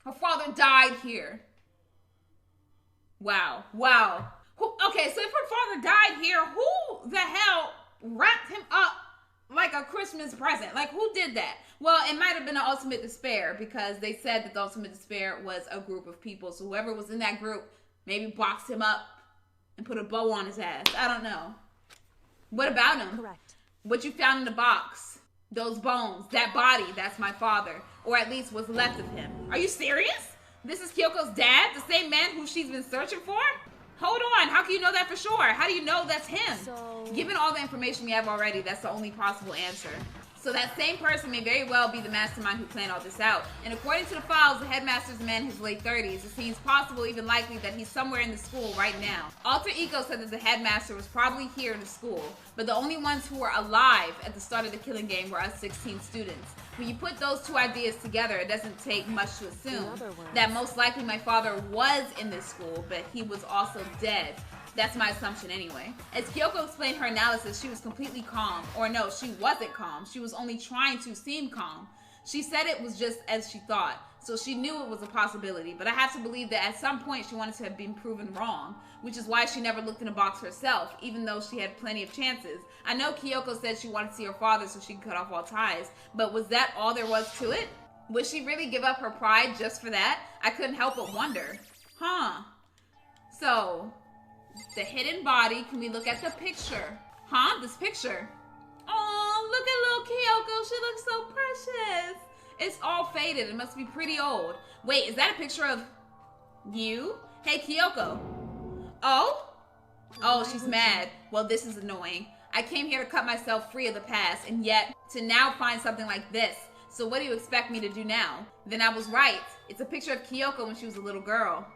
Her father died here. Wow. Wow. Okay, so if her father died here, who the hell wrapped him up like a Christmas present? Like, who did that? Well, it might have been the Ultimate Despair, because they said that the Ultimate Despair was a group of people. So whoever was in that group maybe boxed him up and put a bow on his ass. I don't know. What about him? Correct. What you found in the box? Those bones, that body, that's my father. Or at least what's left of him. Are you serious? This is Kyoko's dad? The same man who she's been searching for? Hold on, how can you know that for sure? How do you know that's him? So... Given all the information we have already, that's the only possible answer. So that same person may very well be the mastermind who planned all this out. And according to the files, the headmaster's a man in his late 30s. It seems possible, even likely, that he's somewhere in the school right now. Alter Ego said that the headmaster was probably here in the school, but the only ones who were alive at the start of the killing game were us 16 students. When you put those two ideas together, it doesn't take much to assume that most likely my father was in this school, but he was also dead. That's my assumption anyway. As Kyoko explained her analysis, she was completely calm. Or no, she wasn't calm. She was only trying to seem calm. She said it was just as she thought, so she knew it was a possibility. But I have to believe that at some point she wanted to have been proven wrong, which is why she never looked in a box herself, even though she had plenty of chances. I know Kyoko said she wanted to see her father so she could cut off all ties, but was that all there was to it? Would she really give up her pride just for that? I couldn't help but wonder. So... the hidden body. Can we look at the picture? This picture. Oh, look at little Kyoko. She looks so precious. It's all faded. It must be pretty old. Wait, is that a picture of you? Hey, Kyoko. Oh, she's mad. Well, this is annoying. I came here to cut myself free of the past, and yet to now find something like this. So what do you expect me to do now? Then I was right. It's a picture of Kyoko when she was a little girl.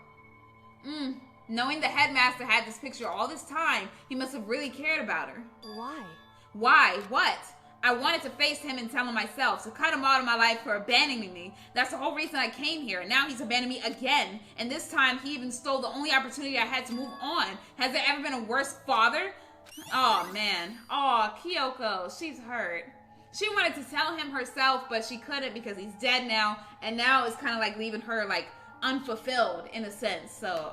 Knowing the headmaster had this picture all this time, he must have really cared about her. Why? Why? What? I wanted to face him and tell him myself, to cut him out of my life for abandoning me. That's the whole reason I came here. And now he's abandoned me again. And this time, he even stole the only opportunity I had to move on. Has there ever been a worse father? Oh, man. Oh, Kyoko, she's hurt. She wanted to tell him herself, but she couldn't because he's dead now. And now it's kind of like leaving her, like, unfulfilled in a sense. So,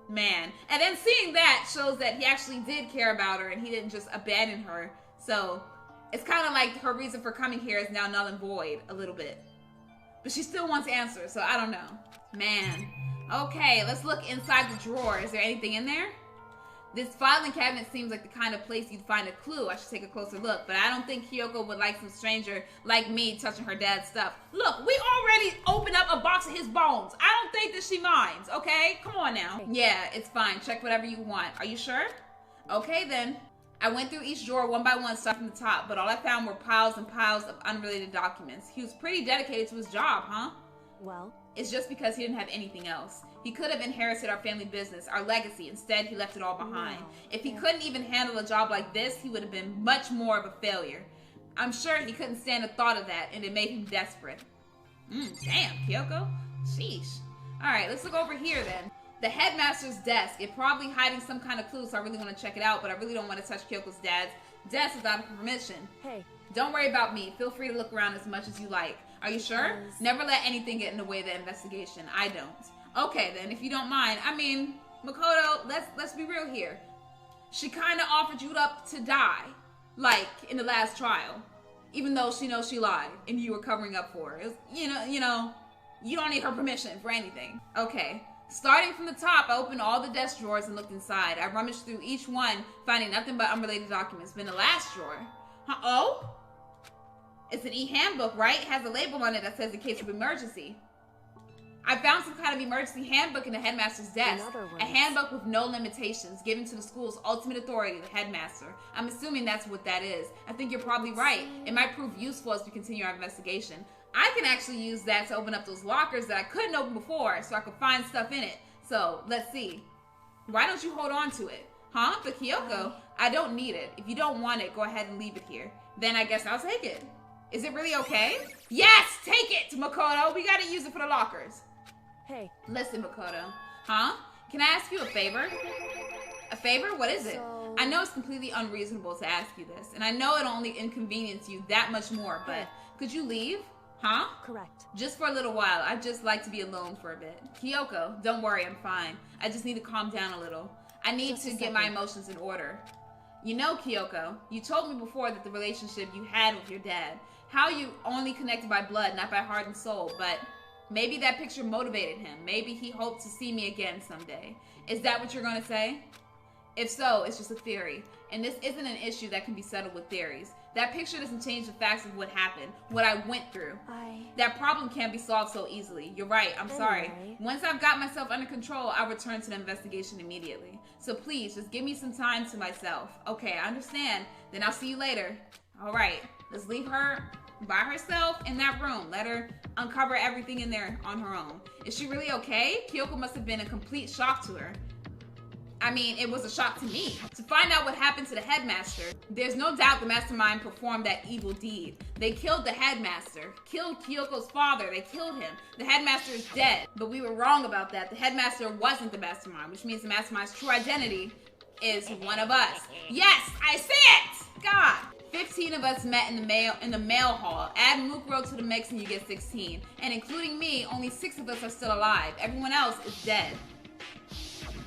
man. And then seeing that shows that he actually did care about her and he didn't just abandon her. So it's kind of like her reason for coming here is now null and void a little bit. But she still wants answers, so I don't know. Man. Okay, let's look inside the drawer. Is there anything in there? This filing cabinet seems like the kind of place you'd find a clue. I should take a closer look, but I don't think Kyoko would like some stranger like me touching her dad's stuff. Look, we already opened up a box of his bones. I don't think that she minds, okay? Come on now. Yeah, it's fine. Check whatever you want. Are you sure? Okay, then. I went through each drawer one by one, starting from the top, but all I found were piles and piles of unrelated documents. He was pretty dedicated to his job, huh? Well... it's just because he didn't have anything else. He could have inherited our family business, our legacy. Instead, he left it all behind. No. If he couldn't even handle a job like this, he would have been much more of a failure. I'm sure he couldn't stand the thought of that, and it made him desperate. Damn, Kyoko. Sheesh. Alright, let's look over here then. The headmaster's desk. It's probably hiding some kind of clue, so I really want to check it out, but I really don't want to touch Kyoko's dad's desk without permission. Hey. Don't worry about me. Feel free to look around as much as you like. Are you sure? Never let anything get in the way of the investigation. I don't. Okay, then, if you don't mind. I mean, Makoto, let's be real here. She kind of offered you up to die, like in the last trial, even though she knows she lied and you were covering up for her. It was, you know, you don't need her permission for anything. Okay. Starting from the top, I opened all the desk drawers and looked inside. I rummaged through each one, finding nothing but unrelated documents. But in the last drawer, oh? It's an e-handbook, right? It has a label on it that says in case of emergency. I found some kind of emergency handbook in the headmaster's desk. A handbook with no limitations, given to the school's ultimate authority, the headmaster. I'm assuming that's what that is. I think you're probably right. It might prove useful as we continue our investigation. I can actually use that to open up those lockers that I couldn't open before, so I could find stuff in it. So, let's see. Why don't you hold on to it? Huh? But Kyoko, I don't need it. If you don't want it, go ahead and leave it here. Then I guess I'll take it. Is it really okay? Yes! Take it, Makoto! We gotta use it for the lockers. Hey. Listen, Makoto. Huh? Can I ask you a favor? A favor? What is it? I know it's completely unreasonable to ask you this, and I know it'll only inconvenience you that much more, but could you leave? Huh? Correct. Just for a little while. I'd just like to be alone for a bit. Kyoko, don't worry, I'm fine. I just need to calm down a little. I need to get my emotions in order. You know, Kyoko, you told me before that the relationship you had with your dad, how you only connected by blood, not by heart and soul, but maybe that picture motivated him. Maybe he hoped to see me again someday. Is that what you're going to say? If so, it's just a theory. And this isn't an issue that can be settled with theories. That picture doesn't change the facts of what happened, what I went through. That problem can't be solved so easily. You're right, I'm sorry. Once I've got myself under control, I'll return to the investigation immediately. So please, just give me some time to myself. Okay, I understand. Then I'll see you later. All right, let's leave her by herself in that room. Let her uncover everything in there on her own. Is she really okay? Kyoko must have been a complete shock to her. I mean, it was a shock to me. To find out what happened to the headmaster, there's no doubt the Mastermind performed that evil deed. They killed the headmaster, killed Kyoko's father, they killed him. The headmaster is dead, but we were wrong about that. The headmaster wasn't the Mastermind, which means the Mastermind's true identity is one of us. Yes, I see it! God. 15 of us met in the mail hall. Add Mukuro to the mix and you get 16. And including me, only 6 of us are still alive. Everyone else is dead.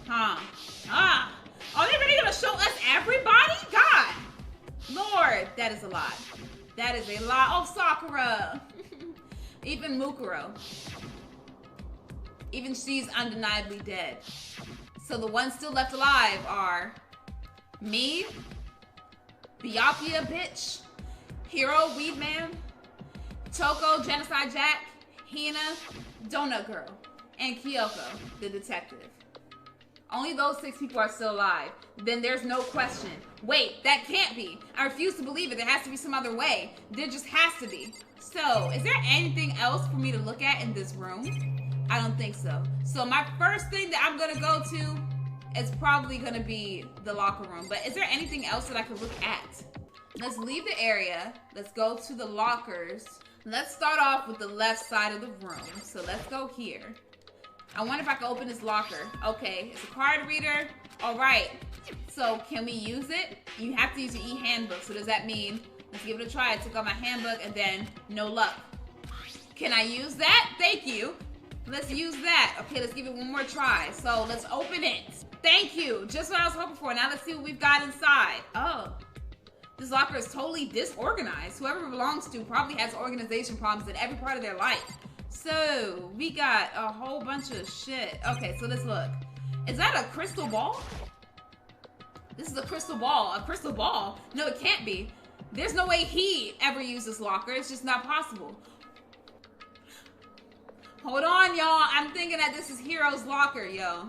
Huh. Are they really gonna show us everybody? God. Lord, that is a lot. That is a lot. Oh, Sakura. Even Mukuro. Even she's undeniably dead. So the ones still left alive are me, Biapia bitch, Hero Weedman, Toko Genocide Jack, Hina, Donut Girl, and Kyoko, the detective. Only those 6 people are still alive. Then there's no question. Wait, that can't be. I refuse to believe it. There has to be some other way. There just has to be. So, is there anything else for me to look at in this room? I don't think so. So my first thing that I'm gonna go to is probably gonna be the locker room. But is there anything else that I could look at? Let's leave the area. Let's go to the lockers. Let's start off with the left side of the room. So let's go here. I wonder if I can open this locker. Okay, it's a card reader. All right, so can we use it? You have to use your e-handbook. So does that mean, let's give it a try. I took out my handbook and then no luck. Can I use that? Thank you. Let's use that. Okay, let's give it one more try. So let's open it. Thank you. Just what I was hoping for. Now let's see what we've got inside. Oh, this locker is totally disorganized. Whoever it belongs to probably has organization problems in every part of their life. So, we got a whole bunch of shit. Okay, so let's look. Is that a crystal ball? This is a crystal ball. A crystal ball? No, it can't be. There's no way he ever used this locker. It's just not possible. Hold on, y'all. I'm thinking that this is Hero's locker, yo.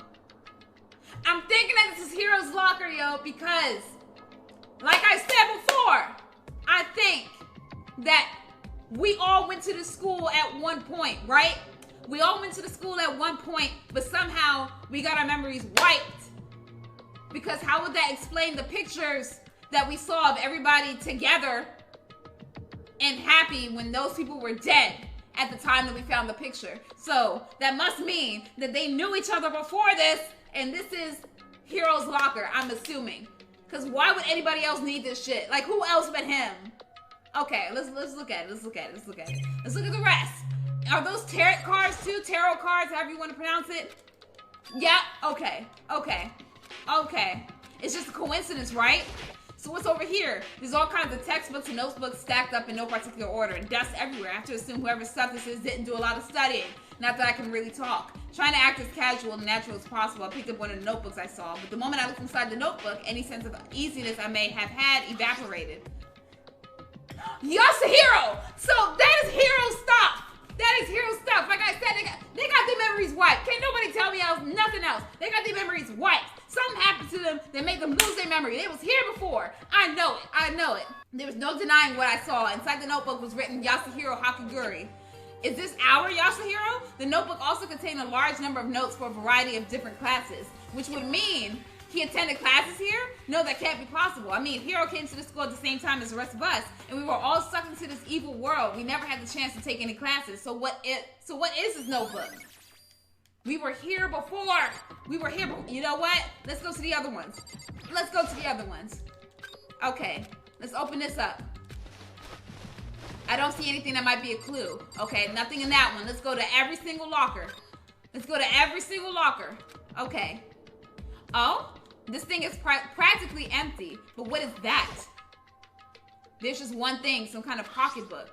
I'm thinking that this is Hero's locker, yo, because, like I said before, I think that we all went to the school at one point, right? We all went to the school at one point, but somehow we got our memories wiped. Because how would that explain the pictures that we saw of everybody together and happy when those people were dead at the time that we found the picture? So that must mean that they knew each other before this, and this is Hero's locker, I'm assuming. Because why would anybody else need this shit? Like, who else but him? Okay, let's look at it. Let's look at it. Let's look at the rest. Are those tarot cards too? Tarot cards, however you want to pronounce it? Yeah, okay. It's just a coincidence, right? So what's over here? There's all kinds of textbooks and notebooks stacked up in no particular order and dust everywhere. I have to assume whoever's stuff this is didn't do a lot of studying. Not that I can really talk. Trying to act as casual and natural as possible, I picked up one of the notebooks I saw, but the moment I looked inside the notebook, any sense of easiness I may have had evaporated. Yasuhiro! So that is Hero stuff! That is Hero stuff. Like I said, they got their memories wiped. Can't nobody tell me else, nothing else. They got their memories wiped. Something happened to them that made them lose their memory. They was here before. I know it. There was no denying what I saw. Inside the notebook was written Yasuhiro Hakaguri. Is this our Yasuhiro? The notebook also contained a large number of notes for a variety of different classes, which would mean he attended classes here? No, that can't be possible. I mean, Hero came to the school at the same time as the rest of us, and we were all sucked into this evil world. We never had the chance to take any classes. So what is this notebook? We were here before. You know what? Let's go to the other ones. Okay, let's open this up. I don't see anything that might be a clue. Okay, nothing in that one. Let's go to every single locker. Let's go to every single locker. Okay. Oh, this thing is practically empty. But what is that? There's just one thing, some kind of pocketbook.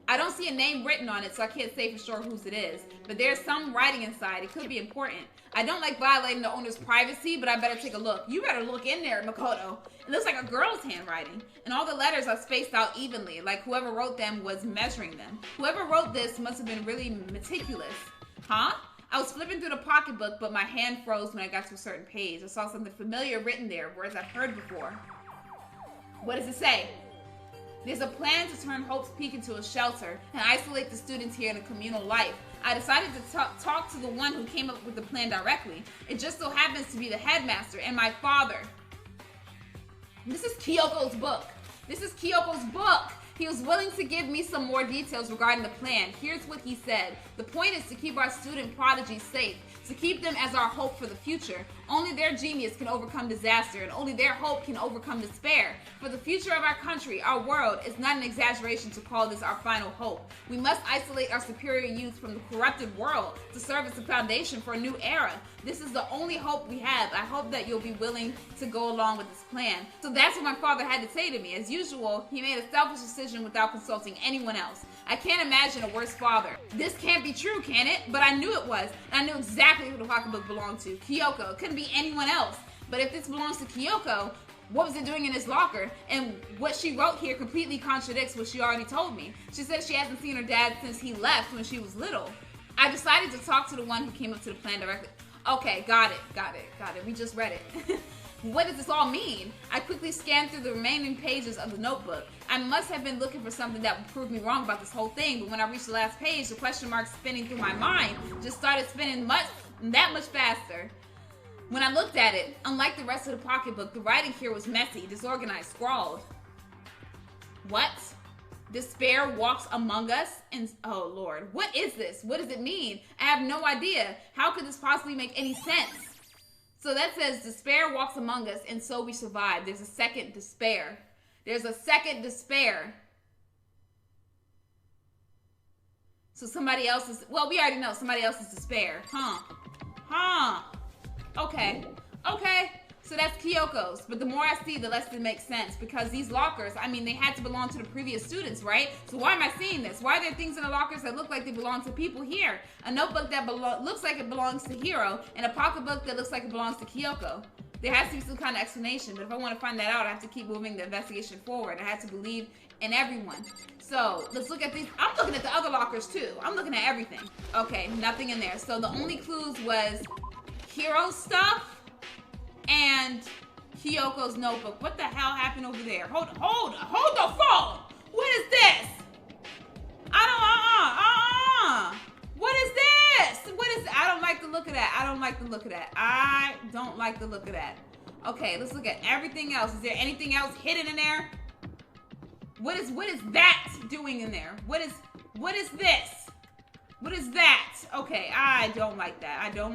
I don't see a name written on it, so I can't say for sure whose it is. But there's some writing inside. It could be important. I don't like violating the owner's privacy, but I better take a look. You better look in there, Makoto. It looks like a girl's handwriting. And all the letters are spaced out evenly, like whoever wrote them was measuring them. Whoever wrote this must have been really meticulous. Huh? I was flipping through the pocketbook, but my hand froze when I got to a certain page. I saw something familiar written there, words I've heard before. What does it say? There's a plan to turn Hope's Peak into a shelter and isolate the students here in a communal life. I decided to talk to the one who came up with the plan directly. It just so happens to be the headmaster and my father. This is Kyoko's book. This is Kyoko's book. He was willing to give me some more details regarding the plan. Here's what he said. The point is to keep our student prodigies safe, to keep them as our hope for the future. Only their genius can overcome disaster, and only their hope can overcome despair. For the future of our country, our world, it's not an exaggeration to call this our final hope. We must isolate our superior youth from the corrupted world to serve as a foundation for a new era. This is the only hope we have. I hope that you'll be willing to go along with this plan. So that's what my father had to say to me. As usual, he made a selfish decision without consulting anyone else. I can't imagine a worse father. This can't be true, can it? But I knew it was. And I knew exactly who the pocketbook belonged to. Kyoko. It couldn't be anyone else. But if this belongs to Kyoko, what was it doing in his locker? And what she wrote here completely contradicts what she already told me. She said she hasn't seen her dad since he left when she was little. I decided to talk to the one who came up to the plan directly. Okay, got it. We just read it. What does this all mean? I quickly scanned through the remaining pages of the notebook. I must have been looking for something that would prove me wrong about this whole thing, but when I reached the last page, the question mark spinning through my mind just started spinning that much faster. When I looked at it, unlike the rest of the pocketbook, the writing here was messy, disorganized, scrawled. What? Despair walks among us? And oh Lord, what is this? What does it mean? I have no idea. How could this possibly make any sense? So that says despair walks among us and so we survive. There's a second despair. There's a second despair. So somebody else's, well, we already know somebody else's despair. Okay. So that's Kyoko's. But the more I see, the less it makes sense. Because these lockers, I mean, they had to belong to the previous students, right? So why am I seeing this? Why are there things in the lockers that look like they belong to people here? A notebook that looks like it belongs to Hiro, and a pocketbook that looks like it belongs to Kyoko. There has to be some kind of explanation. But if I want to find that out, I have to keep moving the investigation forward. I have to believe in everyone. So let's look at these. I'm looking at the other lockers too. I'm looking at everything. Okay, nothing in there. So the only clues was Hiro's stuff and Kyoko's notebook. What the hell happened over there? Hold the phone. What is this? What is this? What is, I don't like the look of that. I don't like the look of that. Okay, let's look at everything else. Is there anything else hidden in there? What is that doing in there? What is this? What is that? Okay, I don't like that. I do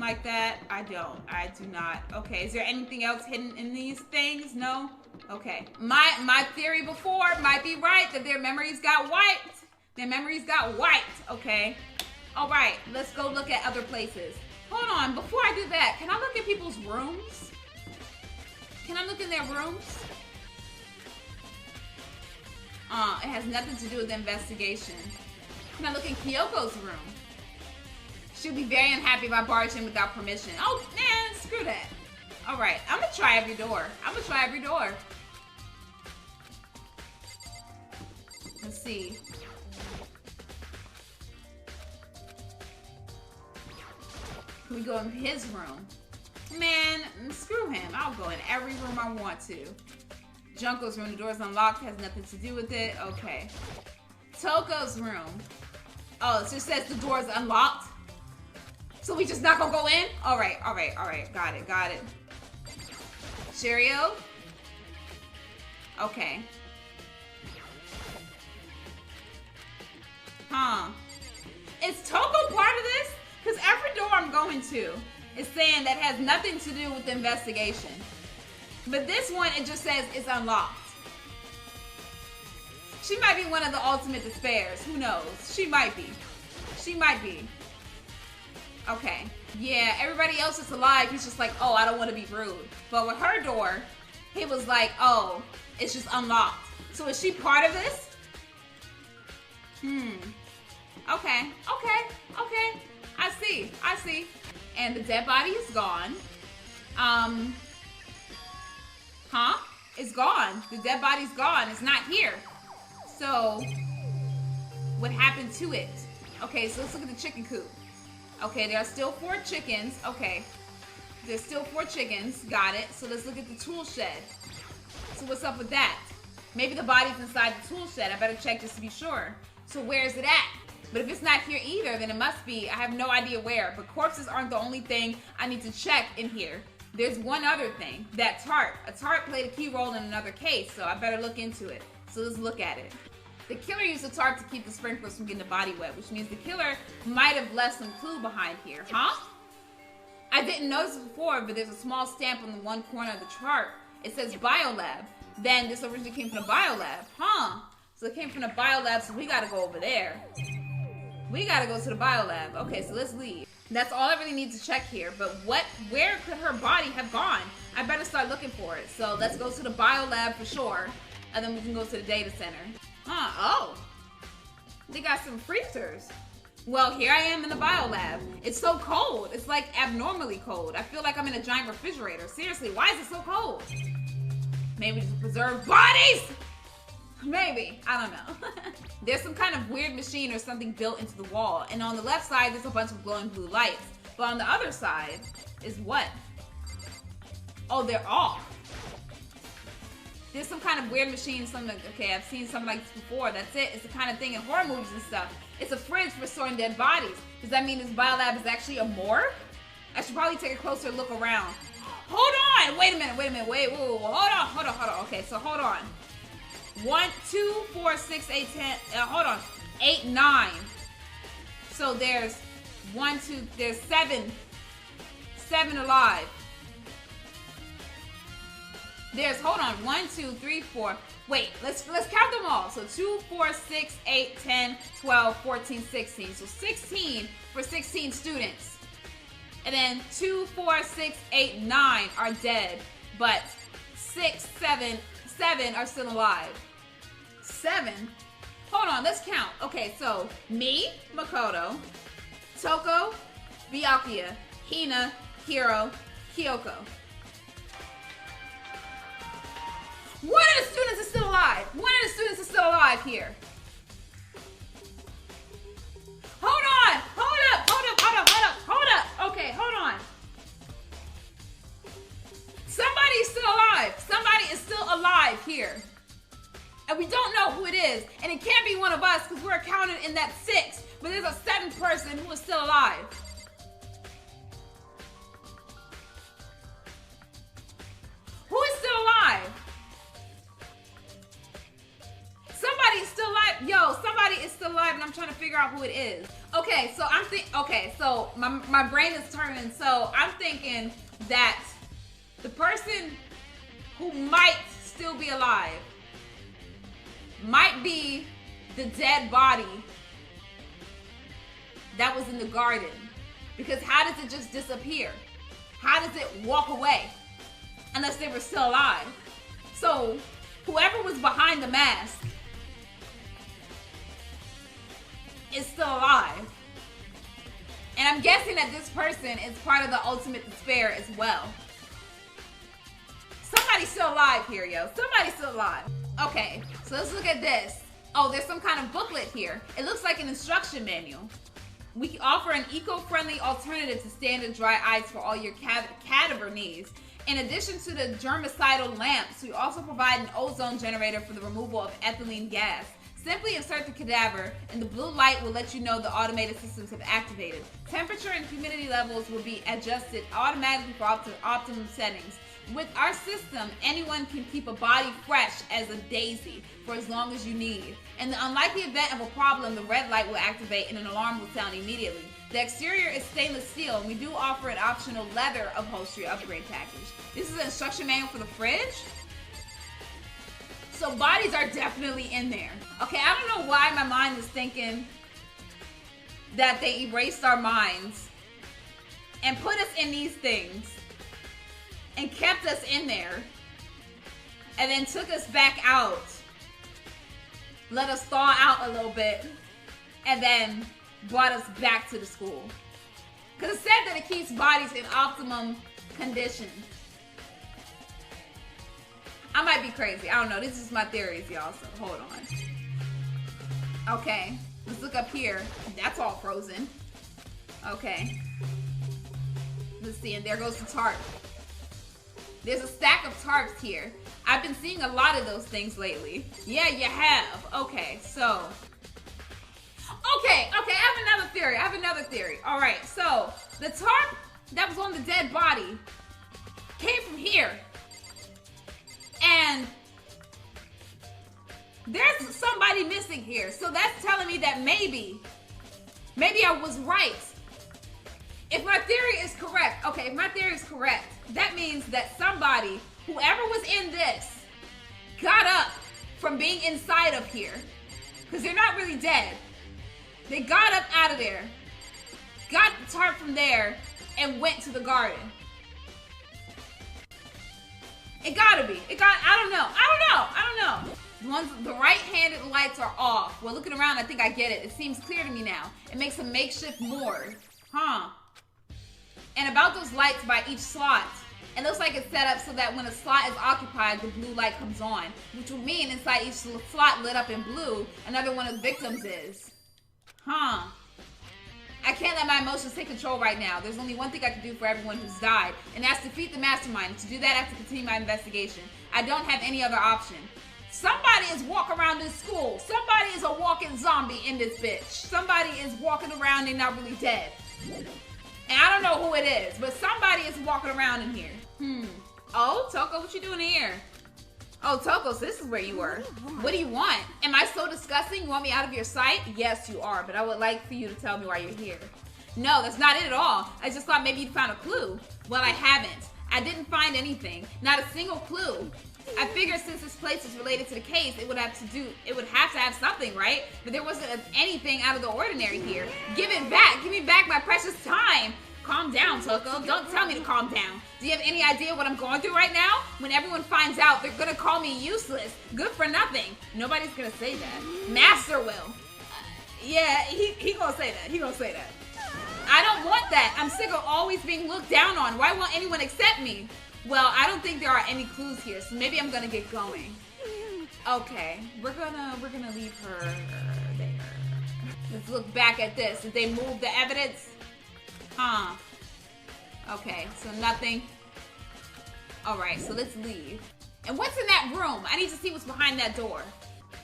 not. Okay, is there anything else hidden in these things? No? Okay. My theory before might be right, that their memories got wiped. Okay. All right, let's go look at other places. Hold on, before I do that, can I look at people's rooms? Can I look in their rooms? It has nothing to do with the investigation. Can I look in Kyoko's room? She'll be very unhappy if I barge in without permission. Oh, man, screw that. All right, I'm gonna try every door. Let's see. Can we go in his room? Man, screw him. I'll go in every room I want to. Junko's room, the door's unlocked, has nothing to do with it. Okay. Toko's room. Oh, it just says the door's unlocked. So we just not gonna go in? All right. Got it. Shirio? Okay. Is Toko part of this? Because every door I'm going to is saying that has nothing to do with the investigation. But this one, it just says it's unlocked. She might be one of the ultimate despairs. Who knows? She might be. She might be. Okay. Yeah, everybody else is alive. He's just like, oh, I don't want to be rude. But with her door, he was like, oh, it's just unlocked. So is she part of this? Okay. I see. And the dead body is gone. It's gone. The dead body's gone. It's not here. So, what happened to it? Okay, so let's look at the chicken coop. Okay, there are still 4 chickens. Okay. There's still 4 chickens. Got it. So let's look at the tool shed. So what's up with that? Maybe the body's inside the tool shed. I better check just to be sure. So where is it at? But if it's not here either, then it must be. I have no idea where. But corpses aren't the only thing I need to check in here. There's one other thing. That tarp. A tarp played a key role in another case, so I better look into it. So let's look at it. The killer used the tarp to keep the sprinklers from getting the body wet, which means the killer might have left some clue behind here. I didn't notice it before, but there's a small stamp on the one corner of the chart. It says Biolab. Then this originally came from the Biolab. So it came from the Biolab, so we gotta go over there. We gotta go to the Biolab. Okay, so let's leave. That's all I really need to check here. But where could her body have gone? I better start looking for it. So let's go to the Biolab for sure. And then we can go to the data center. Oh. They got some freezers. Well, here I am in the Biolab. It's so cold. It's like abnormally cold. I feel like I'm in a giant refrigerator. Seriously, why is it so cold? Maybe to preserve bodies? Maybe. I don't know. There's some kind of weird machine or something built into the wall. And on the left side, there's a bunch of glowing blue lights. But on the other side is what? Oh, they're off. There's some kind of weird machine, something. Okay, I've seen something like this before. That's it. It's the kind of thing in horror movies and stuff. It's a fridge for storing dead bodies. Does that mean this Biolab is actually a morgue? I should probably take a closer look around. Hold on! Wait a minute. Whoa. Hold on. Okay, so hold on. 1, 2, 4, 6, 8, 10. Hold on. 8, 9. So there's 1, 2. There's 7. 7 alive. There's, hold on, 1, 2, 3, 4. Wait, let's count them all. So 2, 4, 6, 8, 10, 12, 14, 16. So 16 for 16 students. And then 2, 4, 6, 8, 9 are dead. But 6, 7 are still alive. 7? Hold on, let's count. Okay, so me, Makoto, Toko, Byakuya, Hina, Hiro, Kyoko. One of the students is still alive. One of the students is still alive here. Hold on. Hold up. Okay, hold on. Somebody's still alive. Somebody is still alive here. And we don't know who it is. And it can't be one of us because we're counted in that 6. But there's a 7th person who is still alive. Who is still alive? Somebody's still alive. Yo, somebody is still alive and I'm trying to figure out who it is. Okay, so so my brain is turning. So I'm thinking that the person who might still be alive might be the dead body that was in the garden. Because how does it just disappear? How does it walk away? Unless they were still alive. So whoever was behind the mask is still alive. And I'm guessing that this person is part of the ultimate despair as well. Somebody's still alive here, yo. Somebody's still alive. Okay, so let's look at this. Oh, there's some kind of booklet here. It looks like an instruction manual. We offer an eco-friendly alternative to standard dry ice for all your cadaver needs. In addition to the germicidal lamps, we also provide an ozone generator for the removal of ethylene gas. Simply insert the cadaver, and the blue light will let you know the automated systems have activated. Temperature and humidity levels will be adjusted automatically for optimum settings. With our system, anyone can keep a body fresh as a daisy for as long as you need. In the unlikely event of a problem, the red light will activate and an alarm will sound immediately. The exterior is stainless steel, and we do offer an optional leather upholstery upgrade package. This is an instruction manual for the fridge. So bodies are definitely in there. Okay, I don't know why my mind was thinking that they erased our minds and put us in these things and kept us in there and then took us back out, let us thaw out a little bit, and then brought us back to the school. Because it said that it keeps bodies in optimum condition. I might be crazy. I don't know. This is my theories, y'all. So hold on. Okay. Let's look up here. That's all frozen. Okay. Let's see. And there goes the tarp. There's a stack of tarps here. I've been seeing a lot of those things lately. Yeah, you have. Okay. So. Okay. I have another theory. All right. So the tarp that was on the dead body came from here. And there's somebody missing here. So that's telling me that maybe I was right. If my theory is correct, okay, if my theory is correct, that means that somebody, whoever was in this, got up from being inside of here. Because they're not really dead. They got up out of there, got the tarp from there, and went to the garden. It gotta be. I don't know. The right-handed lights are off. Well, looking around, I think I get it. It seems clear to me now. It makes a makeshift morgue. Huh. And about those lights by each slot, it looks like it's set up so that when a slot is occupied, the blue light comes on. Which would mean inside each slot lit up in blue, another one of the victims is. Huh. I can't let my emotions take control right now. There's only one thing I can do for everyone who's died, and that's defeat the Mastermind. And to do that, I have to continue my investigation. I don't have any other option. Somebody is walking around this school. Somebody is a walking zombie in this bitch. Somebody is walking around and not really dead. And I don't know who it is, but somebody is walking around in here. Oh, Toko, what you doing here? Oh, Toko, so this is where you were. What do you want? Am I so disgusting? You want me out of your sight? Yes, you are, but I would like for you to tell me why you're here. No, that's not it at all. I just thought maybe you'd found a clue. Well, I haven't. I didn't find anything. Not a single clue. I figured since this place is related to the case, it would have to have something, right? But there wasn't anything out of the ordinary here. Give it back. Give me back my precious time. Calm down, Toko. Don't tell me to calm down. Do you have any idea what I'm going through right now? When everyone finds out, they're gonna call me useless, good for nothing. Nobody's gonna say that. Master will. Yeah, he gonna say that. He gonna say that. I don't want that. I'm sick of always being looked down on. Why won't anyone accept me? Well, I don't think there are any clues here, so maybe I'm gonna get going. Okay, we're gonna leave her there. Let's look back at this. Did they move the evidence? Huh. Okay, so nothing. Alright, so let's leave. And what's in that room? I need to see what's behind that door.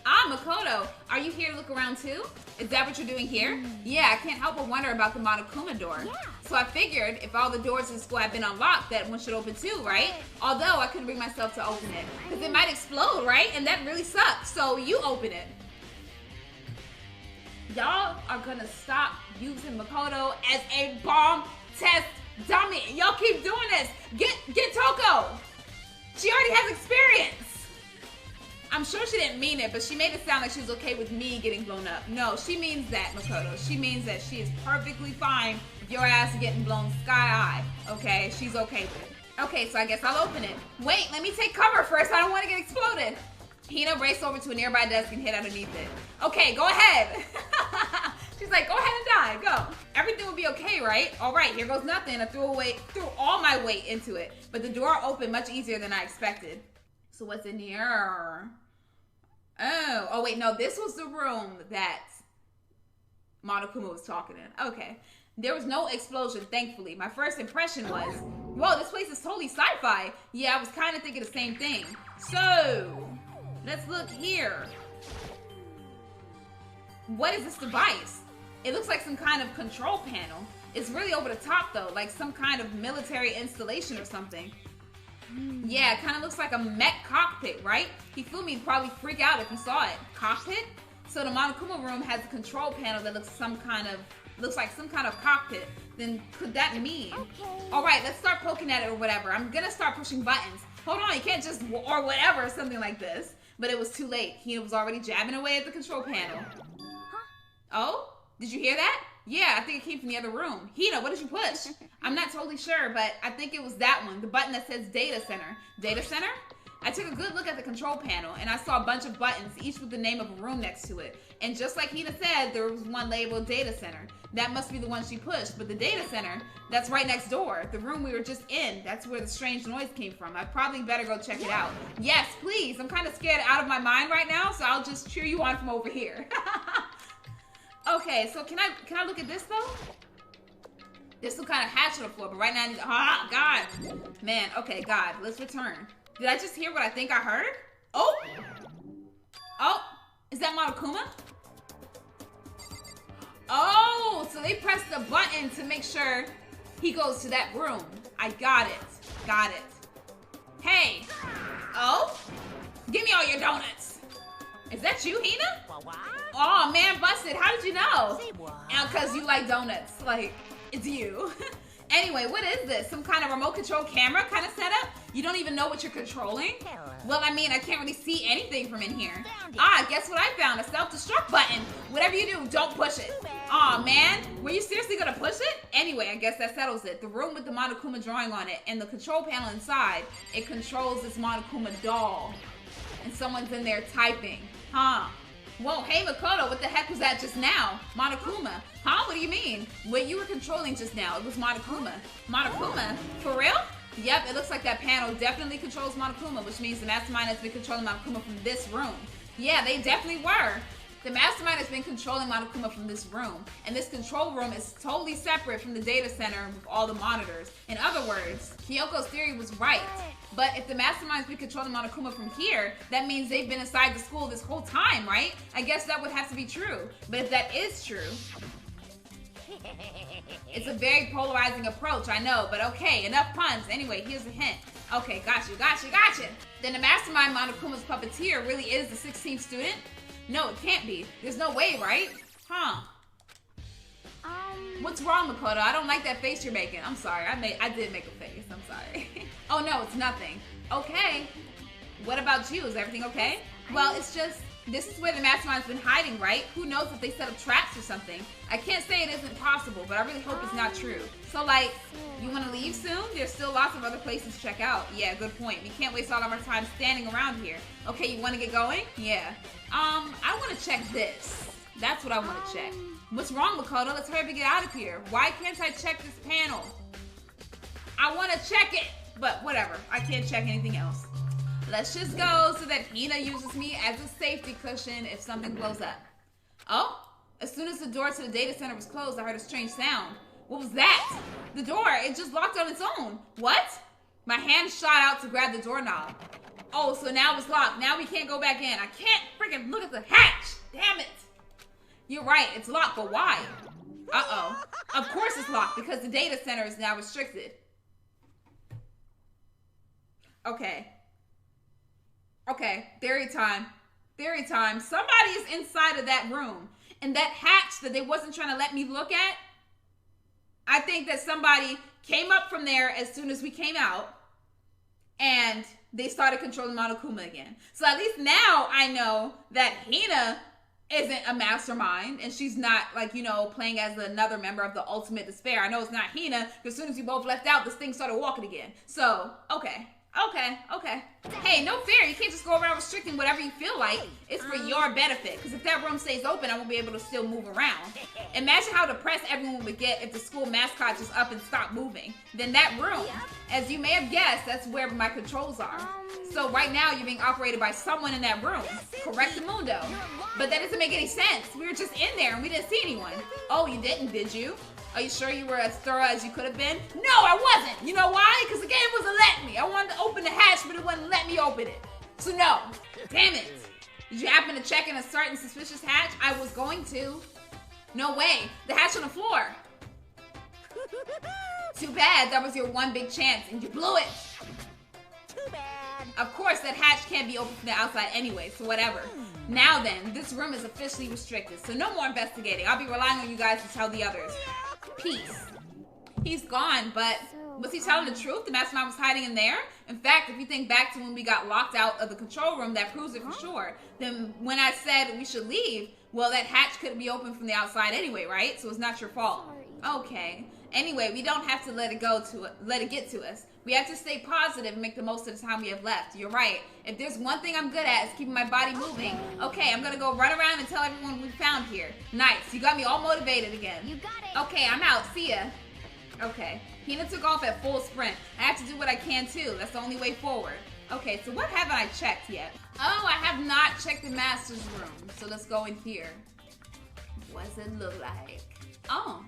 Ah, Makoto, are you here to look around too? Is that what you're doing here? Yeah, I can't help but wonder about the Monokuma door. Yeah. So I figured if all the doors in the school had been unlocked, that one should open too, right? Although I couldn't bring myself to open it. Because it might explode, right? And that really sucks. So you open it. Y'all are gonna stop using Makoto as a bomb test dummy. Y'all keep doing this. Get Toko. She already has experience. I'm sure she didn't mean it, but she made it sound like she was okay with me getting blown up. No, she means that, Makoto. She means that she is perfectly fine with your ass getting blown sky high. Okay, she's okay with it. Okay, so I guess I'll open it. Wait, let me take cover first. I don't want to get exploded. Hina raced over to a nearby desk and hid underneath it. Okay, go ahead. She's like, go ahead and die, go. Everything will be okay, right? All right, here goes nothing. I threw all my weight into it, but the door opened much easier than I expected. So what's in here? Oh wait, no, this was the room that Monokuma was talking in. Okay. There was no explosion, thankfully. My first impression was, whoa, this place is totally sci-fi. Yeah, I was kind of thinking the same thing. So, let's look here. What is this device? It looks like some kind of control panel. It's really over the top though, like some kind of military installation or something. Yeah, it kind of looks like a mech cockpit, right? Hifumi would probably freak out if he saw it. Cockpit? So the Monokuma room has a control panel that looks like some kind of cockpit. Then could that mean? Okay. All right, let's start poking at it or whatever. I'm gonna start pushing buttons. Hold on, you can't just or whatever or something like this. but it was too late. Hina was already jabbing away at the control panel. Oh? Did you hear that? Yeah, I think it came from the other room. Hina, what did you push? I'm not totally sure, but I think it was that one. The button that says Data Center. Data Center? I took a good look at the control panel, and I saw a bunch of buttons, each with the name of a room next to it. And just like Hina said, there was one labeled Data Center. That must be the one she pushed, but the Data Center, that's right next door. The room we were just in, that's where the strange noise came from. I probably better go check it out. Yes, please. I'm kind of scared out of my mind right now, so I'll just cheer you on from over here. Okay, so can I look at this, though? There's some kind of hatch on the floor, but right now I need to... Ah, God. Man, okay, God, let's return. Did I just hear what I think I heard? Oh! Oh! Is that Monokuma? Oh! So they pressed the button to make sure he goes to that room. I got it. Got it. Hey! Oh? Give me all your donuts. Is that you, Hina? Oh, man, busted. How did you know? Because you like donuts. Like, it's you. Anyway, what is this? Some kind of remote control camera kind of setup? You don't even know what you're controlling? Well, I mean, I can't really see anything from in here. Ah, guess what I found? A self-destruct button. Whatever you do, don't push it. Aw, man. Were you seriously gonna push it? Anyway, I guess that settles it. The room with the Monokuma drawing on it and the control panel inside, it controls this Monokuma doll. And someone's in there typing. Huh. Whoa, hey Makoto, what the heck was that just now? Monokuma. Huh? What do you mean? What you were controlling just now, it was Monokuma. Monokuma? For real? Yep, it looks like that panel definitely controls Monokuma, which means the Mastermind has been controlling Monokuma from this room. Yeah, they definitely were. The Mastermind has been controlling Monokuma from this room, and this control room is totally separate from the data center with all the monitors. In other words, Kyoko's theory was right. But if the Mastermind's been controlling Monokuma from here, that means they've been inside the school this whole time, right? I guess that would have to be true. But if that is true, it's a very polarizing approach, I know, but okay, enough puns. Anyway, here's a hint. Okay, gotcha. Then the Mastermind Monokuma's puppeteer really is the 16th student? No, it can't be. There's no way, right? Huh. What's wrong, Makoto? I don't like that face you're making. I'm sorry. I did make a face. I'm sorry. Oh, no, it's nothing. Okay. What about you? Is everything okay? Well, it's just, this is where the Mastermind's been hiding, right? Who knows if they set up traps or something? I can't say it isn't possible, but I really hope it's not true. So, like, you want to leave soon? There's still lots of other places to check out. Yeah, good point. We can't waste all of our time standing around here. Okay, you want to get going? Yeah. I want to check this. That's what I want to check. What's wrong, Makoto? Let's hurry up and get out of here. Why can't I check this panel? I want to check it, but whatever. I can't check anything else. Let's just go so that Hina uses me as a safety cushion if something blows up. Oh, as soon as the door to the data center was closed, I heard a strange sound. What was that? The door, it just locked on its own. What? My hand shot out to grab the doorknob. Oh, so now it's locked. Now we can't go back in. I can't freaking look at the hatch. Damn it. You're right, it's locked, but why? Uh-oh. Of course it's locked because the data center is now restricted. Okay. Okay, theory time. Theory time. Somebody is inside of that room. And that hatch that they wasn't trying to let me look at, I think that somebody came up from there as soon as we came out. And they started controlling Monokuma again. So at least now I know that Hina isn't a mastermind. And she's not, like, you know, playing as another member of the Ultimate Despair. I know it's not Hina. Because as soon as you both left out, this thing started walking again. So, okay. Okay. Hey, no fair. You can't just go around restricting whatever you feel like. It's for your benefit. Because if that room stays open, I won't be able to still move around. Imagine how depressed everyone would get if the school mascot just up and stopped moving. Then that room, as you may have guessed, that's where my controls are. So right now, you're being operated by someone in that room. Correct, Mundo. But that doesn't make any sense. We were just in there and we didn't see anyone. Oh, you didn't, did you? Are you sure you were as thorough as you could have been? No, I wasn't. You know why? Because the game wasn't letting me. I wanted to open the hatch, but it wouldn't let me open it. So no. Damn it. Did you happen to check in a certain suspicious hatch? I was going to. No way. The hatch on the floor. Too bad. That was your one big chance, and you blew it. Too bad. Of course, that hatch can't be open from the outside anyway, so whatever. Now then, this room is officially restricted, so no more investigating. I'll be relying on you guys to tell the others. Peace. He's gone, but Was he telling the truth? The Mastermind was hiding in there? In fact, if you think back to when we got locked out of the control room, that proves it for sure. Then when I said we should leave, well, that hatch couldn't be open from the outside anyway, right? So it's not your fault. Okay. Anyway, we don't have to let it get to us. We have to stay positive and make the most of the time we have left. You're right. If there's one thing I'm good at, it's keeping my body moving. Okay, I'm gonna go run around and tell everyone we found here. Nice. You got me all motivated again. You got it. Okay, I'm out. See ya. Okay. Hina took off at full sprint. I have to do what I can too. That's the only way forward. Okay, so what haven't I checked yet? Oh, I have not checked the master's room. So let's go in here. What does it look like? Oh.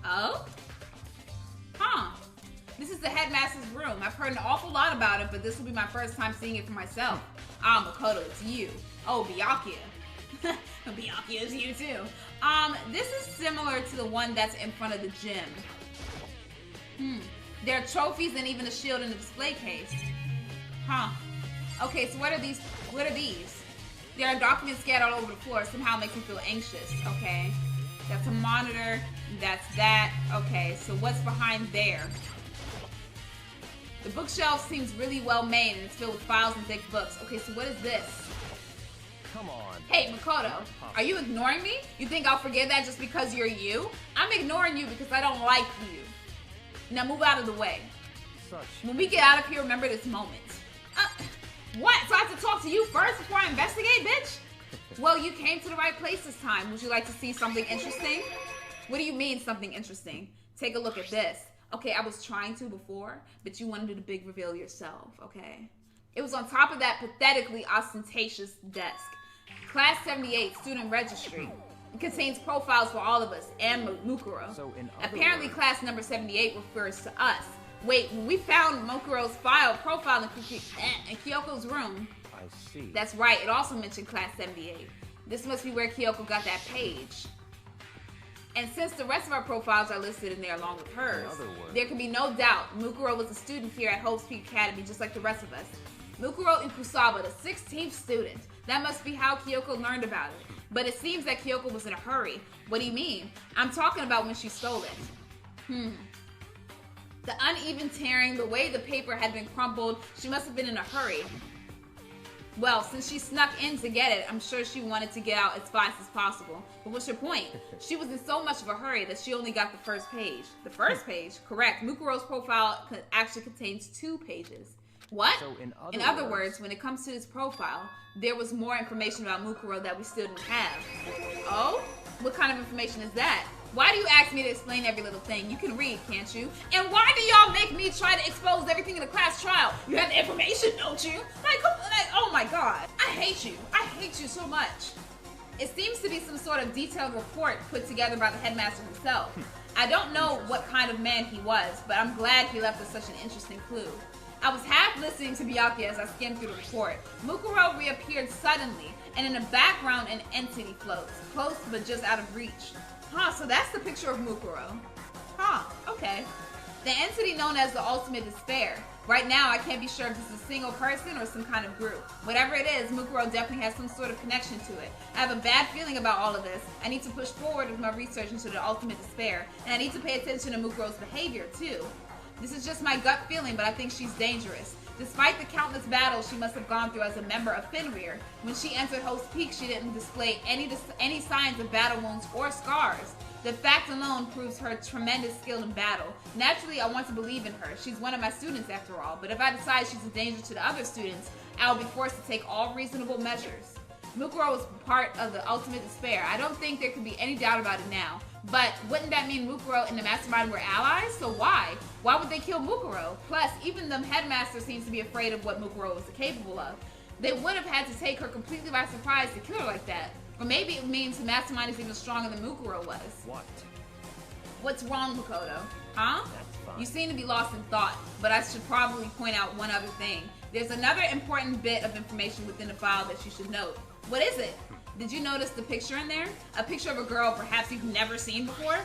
Oh? Huh. This is the headmaster's room. I've heard an awful lot about it, but this will be my first time seeing it for myself. Ah, Makoto, it's you. Oh, Byakuya. Byakuya is you too. This is similar to the one that's in front of the gym. There are trophies and even a shield in the display case. Huh. Okay, so what are these? There are documents scattered all over the floor. Somehow it makes me feel anxious. Okay. That's a monitor. That's that. Okay, so what's behind there? The bookshelf seems really well made and it's filled with files and thick books. Okay, so what is this? Come on. Hey, Makoto, are you ignoring me? You think I'll forget that just because you're you? I'm ignoring you because I don't like you. Now move out of the way. When we get out of here, remember this moment. What? So I have to talk to you first before I investigate, bitch? Well, you came to the right place this time. Would you like to see something interesting? What do you mean, something interesting? Take a look at this. Okay, I was trying to before, but you wanted to do the big reveal yourself, okay? It was on top of that pathetically ostentatious desk. Class 78, student registry. It contains profiles for all of us and Mukuro. So apparently class number 78 refers to us. Wait, when we found Mukuro's profile in Kyoko's room. I see. That's right, it also mentioned class 78. This must be where Kyoko got that page. And since the rest of our profiles are listed in there along with hers, there can be no doubt Mukuro was a student here at Hope's Peak Academy just like the rest of us. Mukuro and Kusaba, the 16th student. That must be how Kyoko learned about it. But it seems that Kyoko was in a hurry. What do you mean? I'm talking about when she stole it. The uneven tearing, the way the paper had been crumpled, she must have been in a hurry. Well, since she snuck in to get it, I'm sure she wanted to get out as fast as possible. But what's your point? She was in so much of a hurry that she only got the first page. The first page? Correct. Mukuro's profile actually contains 2 pages. What? So in other words, when it comes to this profile, there was more information about Mukuro that we still didn't have. Oh? What kind of information is that? Why do you ask me to explain every little thing? You can read, can't you? And why do y'all make me try to expose everything in the class trial? You have the information, don't you? Like, oh my god. I hate you. I hate you so much. It seems to be some sort of detailed report put together by the headmaster himself. I don't know what kind of man he was, but I'm glad he left us such an interesting clue. I was half listening to Byakuya as I skimmed through the report. Mukuro reappeared suddenly, and in the background an entity floats, close but just out of reach. Huh, so that's the picture of Mukuro. Huh, okay. The entity known as the Ultimate Despair. Right now, I can't be sure if this is a single person or some kind of group. Whatever it is, Mukuro definitely has some sort of connection to it. I have a bad feeling about all of this. I need to push forward with my research into the Ultimate Despair, and I need to pay attention to Mukuro's behavior, too. This is just my gut feeling, but I think she's dangerous. Despite the countless battles she must have gone through as a member of Fenrir, when she entered Host Peak, she didn't display any signs of battle wounds or scars. The fact alone proves her tremendous skill in battle. Naturally, I want to believe in her. She's one of my students after all, but if I decide she's a danger to the other students, I will be forced to take all reasonable measures. Mukuro was part of the Ultimate Despair. I don't think there can be any doubt about it now. But wouldn't that mean Mukuro and the Mastermind were allies? So why? Why would they kill Mukuro? Plus, even the headmaster seems to be afraid of what Mukuro was capable of. They would have had to take her completely by surprise to kill her like that. Or maybe it means the Mastermind is even stronger than Mukuro was. What? What's wrong, Makoto? Huh? That's fine. You seem to be lost in thought, but I should probably point out one other thing. There's another important bit of information within the file that you should note. What is it? Did you notice the picture in there? A picture of a girl perhaps you've never seen before?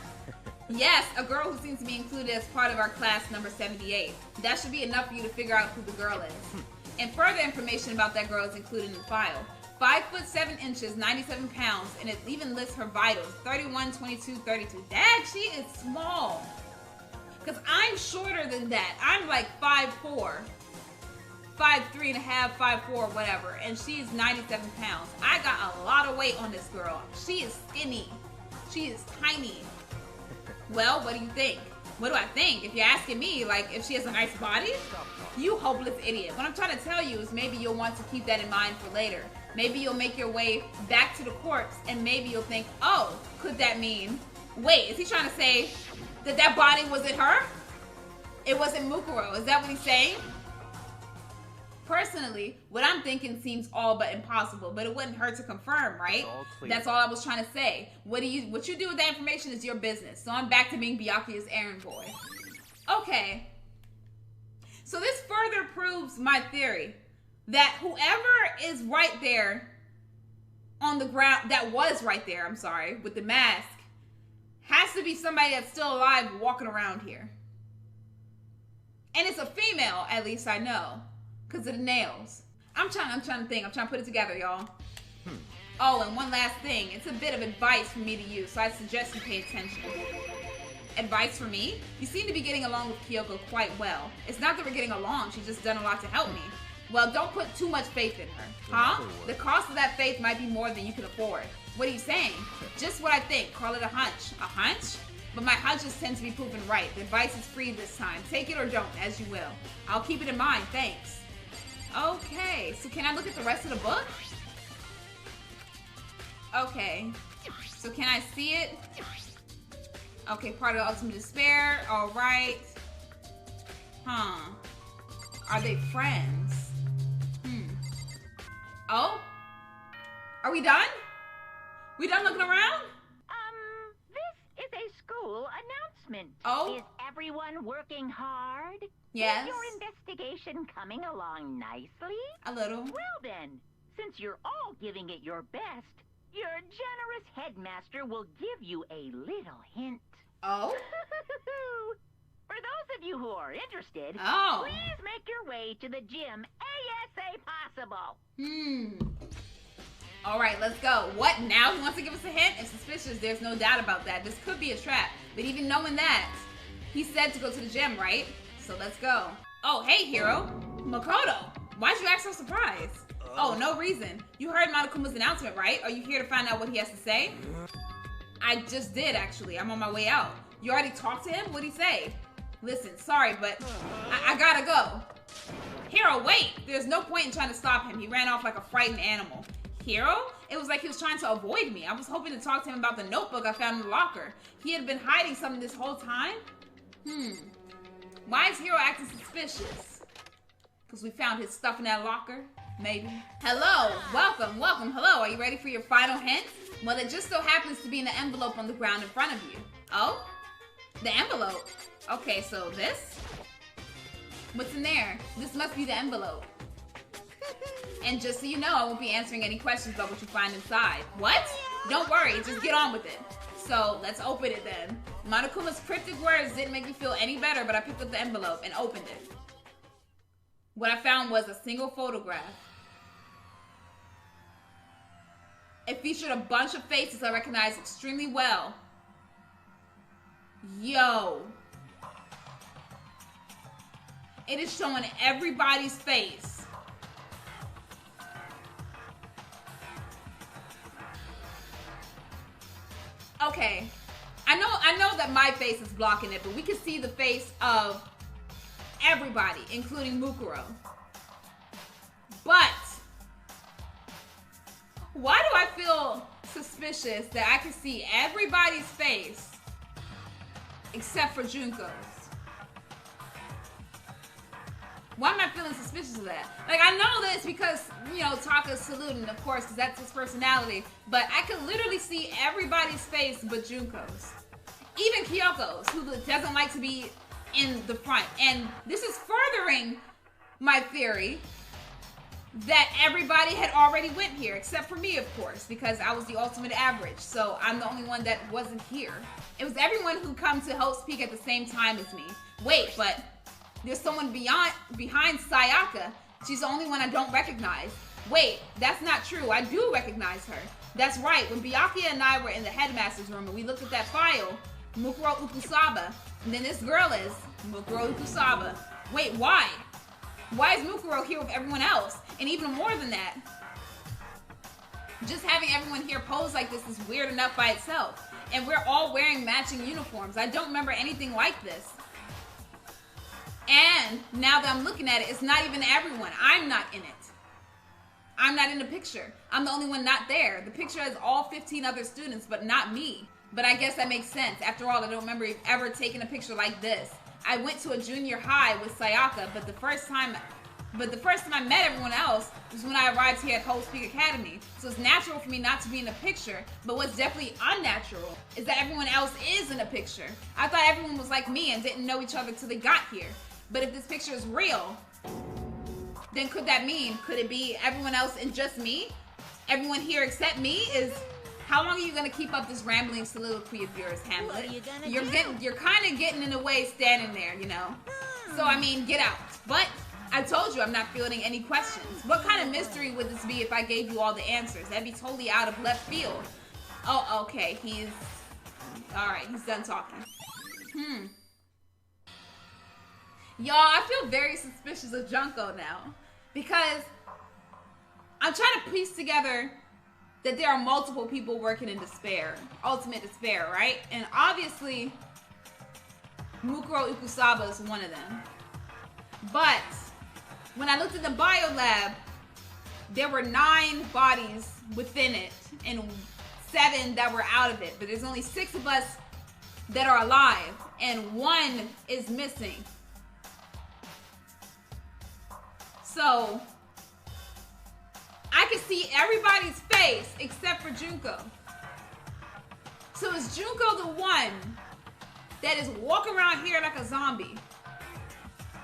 Yes, a girl who seems to be included as part of our class number 78. That should be enough for you to figure out who the girl is. And further information about that girl is included in the file. 5 foot 7 inches, 97 pounds, and it even lists her vitals, 31, 22, 32. Dad, she is small. Because I'm shorter than that. I'm like 5'4". 5'3.5", 5'4", whatever. And she's 97 pounds. I got a lot of weight on this girl. She is skinny. She is tiny. Well, what do you think? What do I think? If you're asking me, like, if she has a nice body, you hopeless idiot. What I'm trying to tell you is maybe you'll want to keep that in mind for later. Maybe you'll make your way back to the corpse and maybe you'll think, oh, could that mean... Wait, is he trying to say that that body wasn't her? It wasn't Mukuro. Is that what he's saying? Personally, what I'm thinking seems all but impossible, but it wouldn't hurt to confirm, right? That's all I was trying to say. What you do with that information is your business. So I'm back to being Byakuya's errand boy. Okay. So this further proves my theory that whoever is right there on the ground, that was right there, I'm sorry, with the mask, has to be somebody that's still alive walking around here. And it's a female, at least I know. Because of the nails. I'm trying to think. I'm trying to put it together, y'all. Oh, and one last thing. It's a bit of advice for me to use, so I suggest you pay attention. Advice for me? You seem to be getting along with Kyoko quite well. It's not that we're getting along. She's just done a lot to help me. Well, don't put too much faith in her. Huh? The cost of that faith might be more than you can afford. What are you saying? Just what I think. Call it a hunch. A hunch? But my hunches tend to be proven right. The advice is free this time. Take it or don't, as you will. I'll keep it in mind. Thanks. Okay, so can I look at the rest of the book? Okay, so can I see it? Okay, part of the ultimate despair. All right. Huh. Are they friends? Oh? Are we done? We done looking around? This is a school announcement. Oh? Is everyone working hard? Yes. Is your investigation coming along nicely? A little. Well then, since you're all giving it your best, your generous headmaster will give you a little hint. Oh? For those of you who are interested, Oh. please make your way to the gym ASA possible. All right, let's go. What now? He wants to give us a hint? It's suspicious. There's no doubt about that. This could be a trap. But even knowing that, he said to go to the gym, right? So let's go. Oh, hey, Hiro. Makoto. Why'd you act so surprised? Oh, no reason. You heard Monokuma's announcement, right? Are you here to find out what he has to say? I just did, actually. I'm on my way out. You already talked to him? What'd he say? Listen, sorry, but I gotta go. Hiro, wait. There's no point in trying to stop him. He ran off like a frightened animal. Hiro? It was like he was trying to avoid me. I was hoping to talk to him about the notebook I found in the locker. He had been hiding something this whole time? Why is Hiro acting suspicious? Because we found his stuff in that locker? Maybe. Hello. Welcome. Hello. Are you ready for your final hint? Well, it just so happens to be in the envelope on the ground in front of you. Oh? The envelope? Okay, so this? What's in there? This must be the envelope. And just so you know, I won't be answering any questions about what you find inside. What? Don't worry, just get on with it. So, let's open it then. Monokuma's cryptic words didn't make me feel any better, but I picked up the envelope and opened it. What I found was a single photograph. It featured a bunch of faces I recognized extremely well. Yo. It is showing everybody's face. Okay. I know that my face is blocking it, but we can see the face of everybody, including Mukuro. But why do I feel suspicious that I can see everybody's face except for Junko's? Why am I feeling suspicious of that? Like, I know this because, you know, Taka's saluting, of course, because that's his personality. But I could literally see everybody's face but Junko's. Even Kyoko's, who doesn't like to be in the front. And this is furthering my theory that everybody had already went here, except for me, of course, because I was the ultimate average. So I'm the only one that wasn't here. It was everyone who come to Host Peak at the same time as me. Wait, but there's someone behind Sayaka. She's the only one I don't recognize. Wait, that's not true. I do recognize her. That's right. When Byakuya and I were in the headmaster's room and we looked at that file, Mukuro Ukusaba. And then this girl is Mukuro Ukusaba. Wait, why? Why is Mukuro here with everyone else? And even more than that, just having everyone here pose like this is weird enough by itself. And we're all wearing matching uniforms. I don't remember anything like this. And now that I'm looking at it, it's not even everyone. I'm not in it. I'm not in the picture. I'm the only one not there. The picture has all 15 other students, but not me. But I guess that makes sense. After all, I don't remember ever taking a picture like this. I went to a junior high with Sayaka, but the first time I met everyone else was when I arrived here at Whole Speak Academy. So it's natural for me not to be in the picture, but what's definitely unnatural is that everyone else is in the picture. I thought everyone was like me and didn't know each other till they got here. But if this picture is real, then could it be everyone else and just me? Everyone here except me is... How long are you gonna keep up this rambling soliloquy of yours, Hamlet? You're kind of getting in the way standing there, you know? So, I mean, get out. But I told you I'm not fielding any questions. What kind of mystery would this be if I gave you all the answers? That'd be totally out of left field. Oh, okay. Alright, he's done talking. Y'all, I feel very suspicious of Junko now. Because I'm trying to piece together that there are multiple people working in despair. Ultimate despair, right? And obviously, Mukuro Ukusaba is one of them. But when I looked at the bio lab, there were 9 bodies within it and 7 that were out of it. But there's only 6 of us that are alive and 1 is missing. So I can see everybody's face except for Junko. So is Junko the one that is walking around here like a zombie?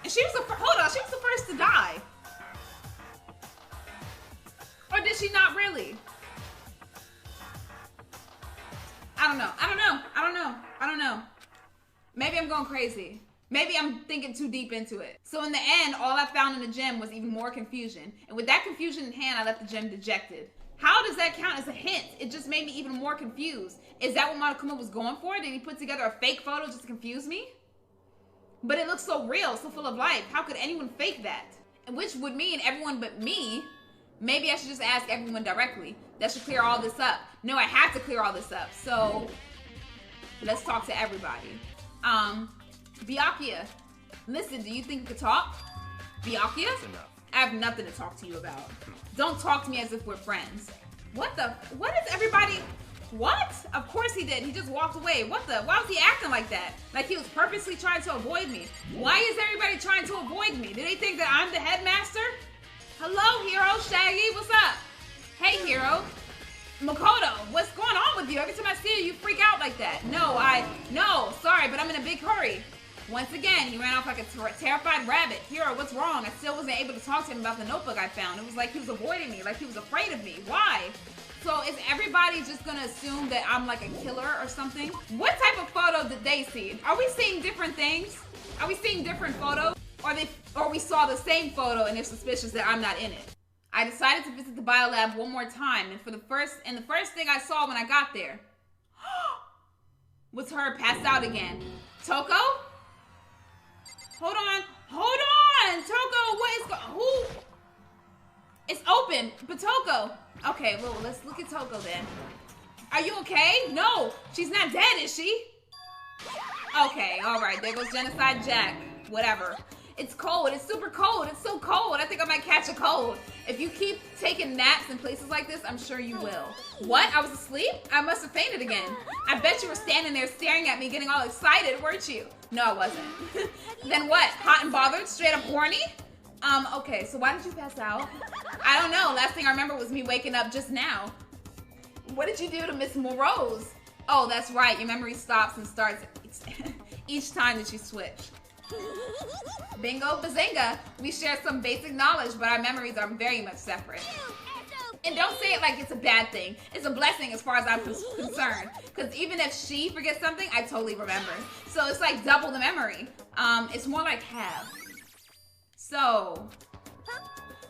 And she was the first to die. Or did she not really? I don't know. Maybe I'm going crazy. Maybe I'm thinking too deep into it. So in the end, all I found in the gym was even more confusion. And with that confusion in hand, I left the gym dejected. How does that count as a hint? It just made me even more confused. Is that what Monokuma was going for? Did he put together a fake photo just to confuse me? But it looks so real, so full of life. How could anyone fake that? And which would mean everyone but me. Maybe I should just ask everyone directly. That should clear all this up. No, I have to clear all this up. So let's talk to everybody. Byakuya, listen, do you think you could talk? Byakuya? I have nothing to talk to you about. Don't talk to me as if we're friends. What is everybody? What? Of course he did. He just walked away. Why was he acting like that? Like he was purposely trying to avoid me. Why is everybody trying to avoid me? Do they think that I'm the headmaster? Hello, Hero. Shaggy, what's up? Hey, Hero. Makoto, what's going on with you? Every time I see you, you freak out like that. No, sorry, but I'm in a big hurry. Once again, he ran off like a terrified rabbit. Hero, what's wrong? I still wasn't able to talk to him about the notebook I found. It was like he was avoiding me, like he was afraid of me. Why? So is everybody just gonna assume that I'm like a killer or something? What type of photo did they see? Are we seeing different things? Are we seeing different photos? Or we saw the same photo and they're suspicious that I'm not in it? I decided to visit the biolab one more time, and the first thing I saw when I got there was her passed out again. Toko? Hold on, Toko, who? It's open, but Toko. Okay, well, let's look at Toko then. Are you okay? No, she's not dead, is she? Okay, all right, there goes Genocide Jack. Whatever. It's cold, it's super cold, it's so cold. I think I might catch a cold. If you keep taking naps in places like this, I'm sure you will. What? I was asleep? I must have fainted again. I bet you were standing there staring at me getting all excited, weren't you? No, I wasn't. Then what? Hot and bothered? Straight up horny? Okay, so why did you pass out? I don't know. Last thing I remember was me waking up just now. What did you do to Miss Morose? Oh, that's right. Your memory stops and starts each time that you switch. Bingo bazinga. We share some basic knowledge, but our memories are very much separate. And don't say it like it's a bad thing. It's a blessing as far as I'm concerned. Because even if she forgets something, I totally remember. So it's like double the memory. It's more like half. So,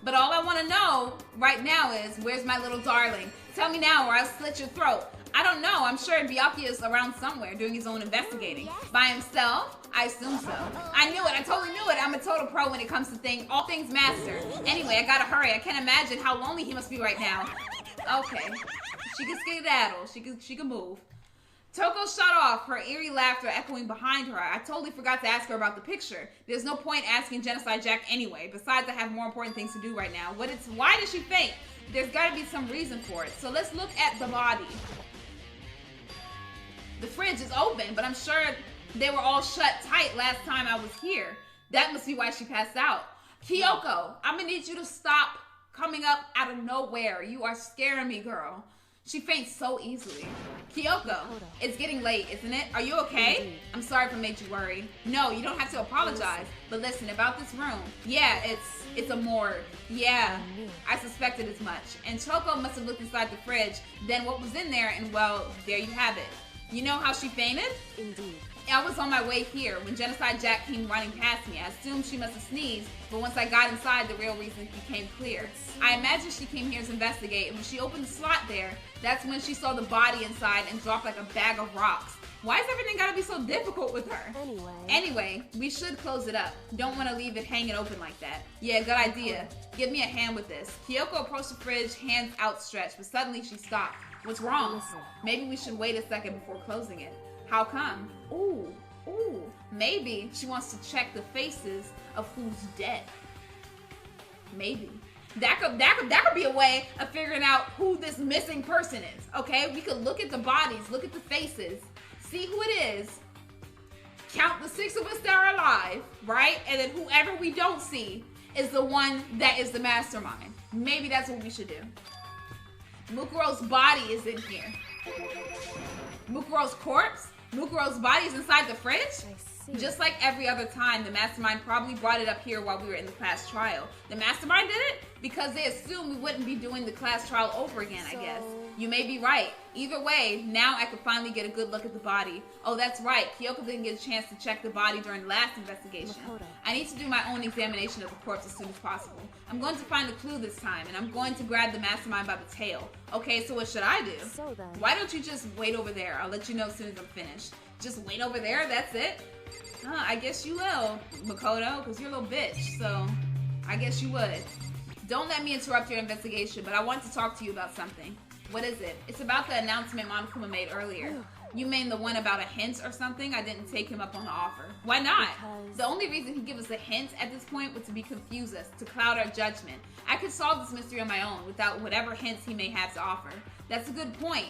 But all I want to know right now is, where's my little darling? Tell me now or I'll slit your throat. I don't know. I'm sure Byakuya is around somewhere doing his own investigating. By himself? I assume so. I knew it. I totally knew it. I'm a total pro when it comes to all things master. Anyway, I gotta hurry. I can't imagine how lonely he must be right now. Okay. She can skedaddle. She can move. Toko shut off, her eerie laughter echoing behind her. I totally forgot to ask her about the picture. There's no point asking Genocide Jack anyway. Besides, I have more important things to do right now. Why did she faint? There's got to be some reason for it. So let's look at the body. The fridge is open, but I'm sure they were all shut tight last time I was here. That must be why she passed out. Kyoko, I'm gonna need you to stop coming up out of nowhere. You are scaring me, girl. She faints so easily. Kyoko, it's getting late, isn't it? Are you okay? I'm sorry if I made you worry. No, you don't have to apologize. But listen, about this room. Yeah, it's a morgue. Yeah, I suspected as much. And Toko must have looked inside the fridge, then what was in there, and well, there you have it. You know how she fainted? Indeed. I was on my way here when Genocide Jack came running past me. I assumed she must have sneezed, but once I got inside, the real reason became clear. I imagine she came here to investigate, and when she opened the slot there, that's when she saw the body inside and dropped like a bag of rocks. Why has everything gotta be so difficult with her? Anyway, we should close it up. Don't want to leave it hanging open like that. Yeah, good idea. Give me a hand with this. Kyoko approached the fridge, hands outstretched, but suddenly she stopped. What's wrong? Maybe we should wait a second before closing it. How come? Ooh. Maybe she wants to check the faces of who's dead. Maybe. That could be a way of figuring out who this missing person is. Okay? We could look at the bodies, look at the faces, see who it is, count the 6 of us that are alive, right? And then whoever we don't see is the one that is the mastermind. Maybe that's what we should do. Mukuro's body is in here. Mukuro's corpse? Mukuro's body is inside the fridge? I see. Just like every other time, the mastermind probably brought it up here while we were in the class trial. The mastermind did it? Because they assumed we wouldn't be doing the class trial over again, I guess. You may be right. Either way, now I could finally get a good look at the body. Oh, that's right. Kyoko didn't get a chance to check the body during the last investigation. I need to do my own examination of the corpse as soon as possible. I'm going to find a clue this time, and I'm going to grab the mastermind by the tail. Okay, so what should I do? So then. Why don't you just wait over there? I'll let you know as soon as I'm finished. Just wait over there? That's it? I guess you will, Makoto, because you're a little bitch, so I guess you would. Don't let me interrupt your investigation, but I want to talk to you about something. What is it? It's about the announcement Monokuma made earlier. You mean the one about a hint or something? I didn't take him up on the offer. Why not? Because... The only reason he gave us a hint at this point was to be confuse us, to cloud our judgment. I could solve this mystery on my own without whatever hints he may have to offer. That's a good point.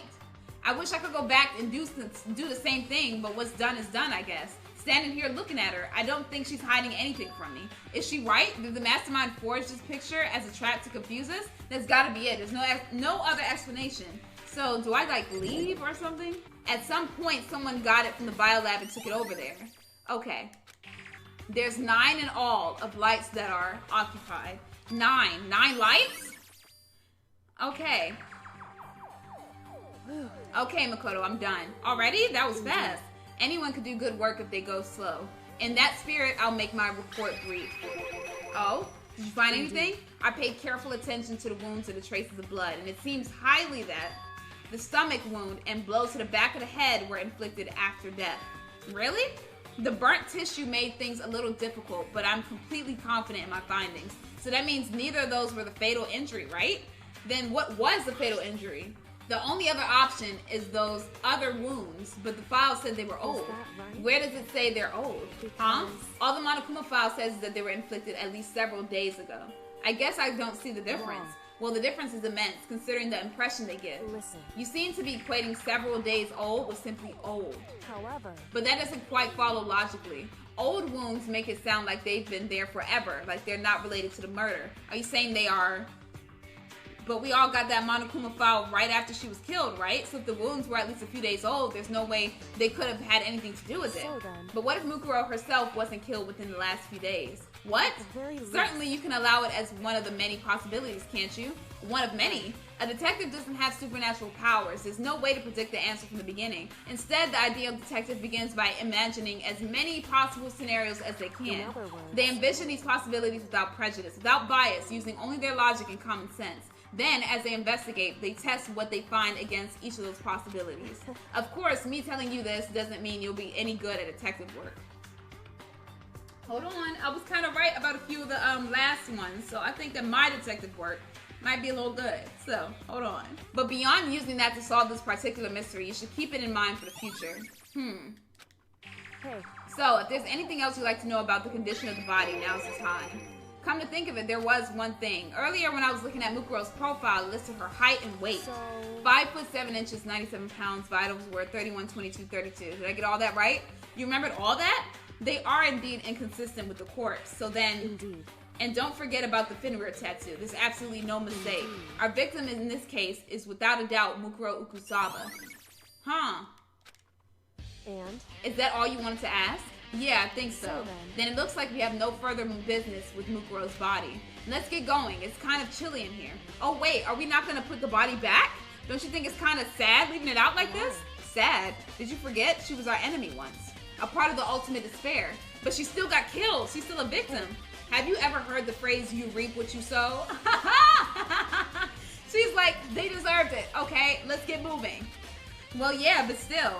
I wish I could go back and do the same thing, but what's done is done, I guess. Standing here looking at her, I don't think she's hiding anything from me. Is she right? Did the mastermind forge this picture as a trap to confuse us? That's gotta be it. There's no other explanation. So, do I like leave or something? At some point, someone got it from the biolab and took it over there. Okay. There's 9 in all of lights that are occupied. 9. 9 lights? Okay. Okay, Makoto, I'm done. Already? That was fast. Anyone could do good work if they go slow. In that spirit, I'll make my report brief. Oh? Did you find anything? I paid careful attention to the wounds and the traces of blood, and it seems highly that the stomach wound and blows to the back of the head were inflicted after death. Really? The burnt tissue made things a little difficult, but I'm completely confident in my findings. So that means neither of those were the fatal injury, right? Then what was the fatal injury? The only other option is those other wounds, but the file said they were old. Right? Where does it say they're old? Huh? All the Monokuma file says is that they were inflicted at least several days ago. I guess I don't see the difference. Well, the difference is immense, considering the impression they give. Listen. You seem to be equating several days old with simply old. However. But that doesn't quite follow logically. Old wounds make it sound like they've been there forever, like they're not related to the murder. Are you saying they are... But we all got that Monokuma file right after she was killed, right? So if the wounds were at least a few days old, there's no way they could have had anything to do with it. But what if Mukuro herself wasn't killed within the last few days? What? Certainly you can allow it as one of the many possibilities, can't you? One of many. A detective doesn't have supernatural powers. There's no way to predict the answer from the beginning. Instead, the ideal detective begins by imagining as many possible scenarios as they can. They envision these possibilities without prejudice, without bias, using only their logic and common sense. Then, as they investigate, they test what they find against each of those possibilities. Of course, me telling you this doesn't mean you'll be any good at detective work. Hold on, I was kind of right about a few of the last ones, so I think that my detective work might be a little good, so hold on. But beyond using that to solve this particular mystery, you should keep it in mind for the future. Hey. So, if there's anything else you'd like to know about the condition of the body, now's the time. Come to think of it, there was one thing. Earlier when I was looking at Mukuro's profile, it listed her height and weight. 5 foot 7 inches, 97 pounds, vitals were 31, 22, 32. Did I get all that right? You remembered all that? They are indeed inconsistent with the corpse. So then, Indeed. And don't forget about the Fenrir tattoo. There's absolutely no mistake. Our victim in this case is without a doubt Mukuro Ukusaba. Huh. And? Is that all you wanted to ask? Yeah, I think so. So Then it looks like we have no further business with Mukuro's body. Let's get going. It's kind of chilly in here. Oh wait, are we not gonna put the body back? Don't you think it's kind of sad leaving it out like this? Sad? Did you forget? She was our enemy once. A part of the ultimate despair. But she still got killed. She's still a victim. Have you ever heard the phrase, you reap what you sow? She's like, they deserved it. Okay, let's get moving. Well, yeah, but still.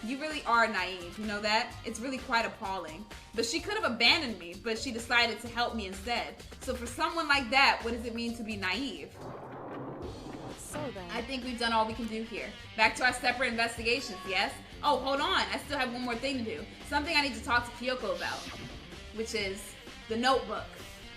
You really are naive, you know that? It's really quite appalling. But she could have abandoned me, but she decided to help me instead. So for someone like that, what does it mean to be naive? So then. I think we've done all we can do here. Back to our separate investigations, yes? Oh, hold on. I still have one more thing to do. Something I need to talk to Kyoko about, which is the notebook.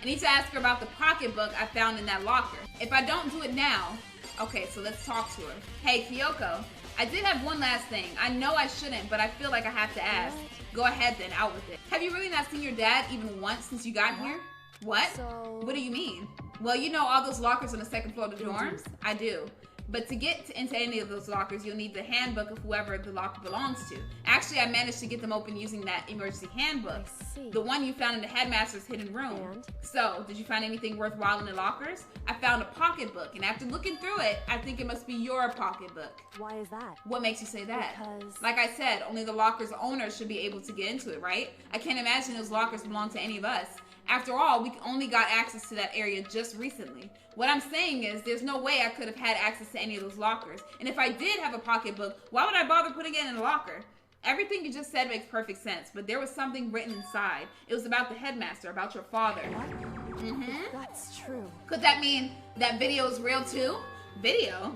I need to ask her about the pocketbook I found in that locker. If I don't do it now... Okay, so let's talk to her. Hey, Kyoko. I did have one last thing. I know I shouldn't, but I feel like I have to ask. Go ahead then, out with it. Have you really not seen your dad even once since you got here? What? So... What do you mean? Well, you know all those lockers on the second floor of the dorms? I do. But to get into any of those lockers, you'll need the handbook of whoever the locker belongs to. Actually, I managed to get them open using that emergency handbook. I see. The one you found in the headmaster's hidden room. And? So, did you find anything worthwhile in the lockers? I found a pocketbook, and after looking through it, I think it must be your pocketbook. Why is that? What makes you say that? Because... Like I said, only the locker's owner should be able to get into it, right? I can't imagine those lockers belong to any of us. After all, we only got access to that area just recently. What I'm saying is, there's no way I could have had access to any of those lockers. And if I did have a pocketbook, why would I bother putting it in a locker? Everything you just said makes perfect sense, but there was something written inside. It was about the headmaster, about your father. What? That's true. Could that mean that video is real too? Video?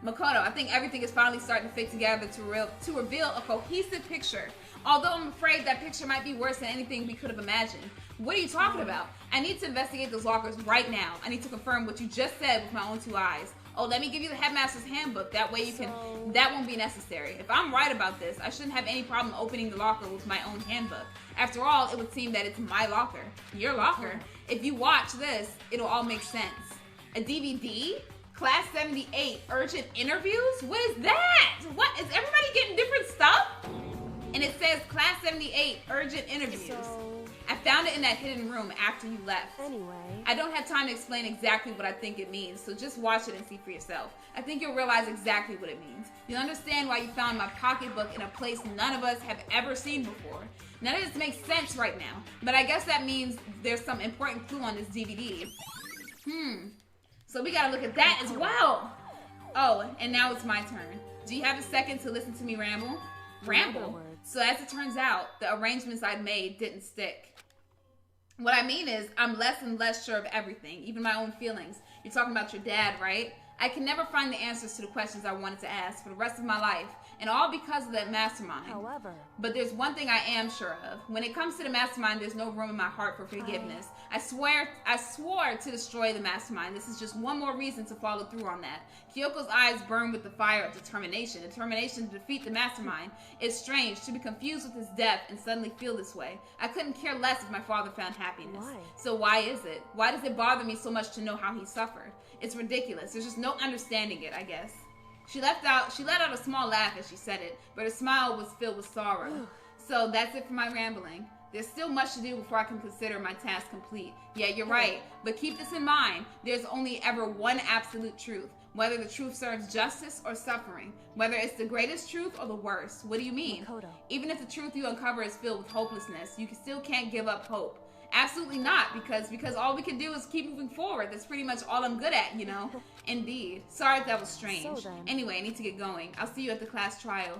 Makoto, I think everything is finally starting to fit together to reveal a cohesive picture. Although I'm afraid that picture might be worse than anything we could have imagined. What are you talking about? I need to investigate those lockers right now. I need to confirm what you just said with my own two eyes. Oh, let me give you the headmaster's handbook. That way you can... That won't be necessary. If I'm right about this, I shouldn't have any problem opening the locker with my own handbook. After all, it would seem that it's my locker. Your locker. If you watch this, it'll all make sense. A DVD? Class 78 urgent interviews? What is that? What? Is everybody getting different stuff? And it says Class 78 urgent interviews. So... I found it in that hidden room after you left. Anyway... I don't have time to explain exactly what I think it means, so just watch it and see for yourself. I think you'll realize exactly what it means. You'll understand why you found my pocketbook in a place none of us have ever seen before. None of this makes sense right now, but I guess that means there's some important clue on this DVD. So we gotta look at that as well. Oh, and now it's my turn. Do you have a second to listen to me ramble? Ramble? So as it turns out, the arrangements I'd made didn't stick. What I mean is, I'm less and less sure of everything, even my own feelings. You're talking about your dad, right? I can never find the answers to the questions I wanted to ask for the rest of my life, and all because of that mastermind. However... But there's one thing I am sure of. When it comes to the mastermind, there's no room in my heart for forgiveness. I swore to destroy the mastermind. This is just one more reason to follow through on that. Kyoko's eyes burn with the fire of determination. Determination to defeat the mastermind. It's strange to be confused with his death and suddenly feel this way. I couldn't care less if my father found happiness. Why? So why is it? Why does it bother me so much to know how he suffered? It's ridiculous. There's just no understanding it, I guess. She let out a small laugh as she said it, but her smile was filled with sorrow. So that's it for my rambling. There's still much to do before I can consider my task complete. Yeah, you're right. But keep this in mind. There's only ever one absolute truth. Whether the truth serves justice or suffering. Whether it's the greatest truth or the worst. What do you mean? Makoto. Even if the truth you uncover is filled with hopelessness, you still can't give up hope. Absolutely not, because all we can do is keep moving forward. That's pretty much all I'm good at, you know? Indeed. Sorry if that was strange. So then. Anyway, I need to get going. I'll see you at the class trial.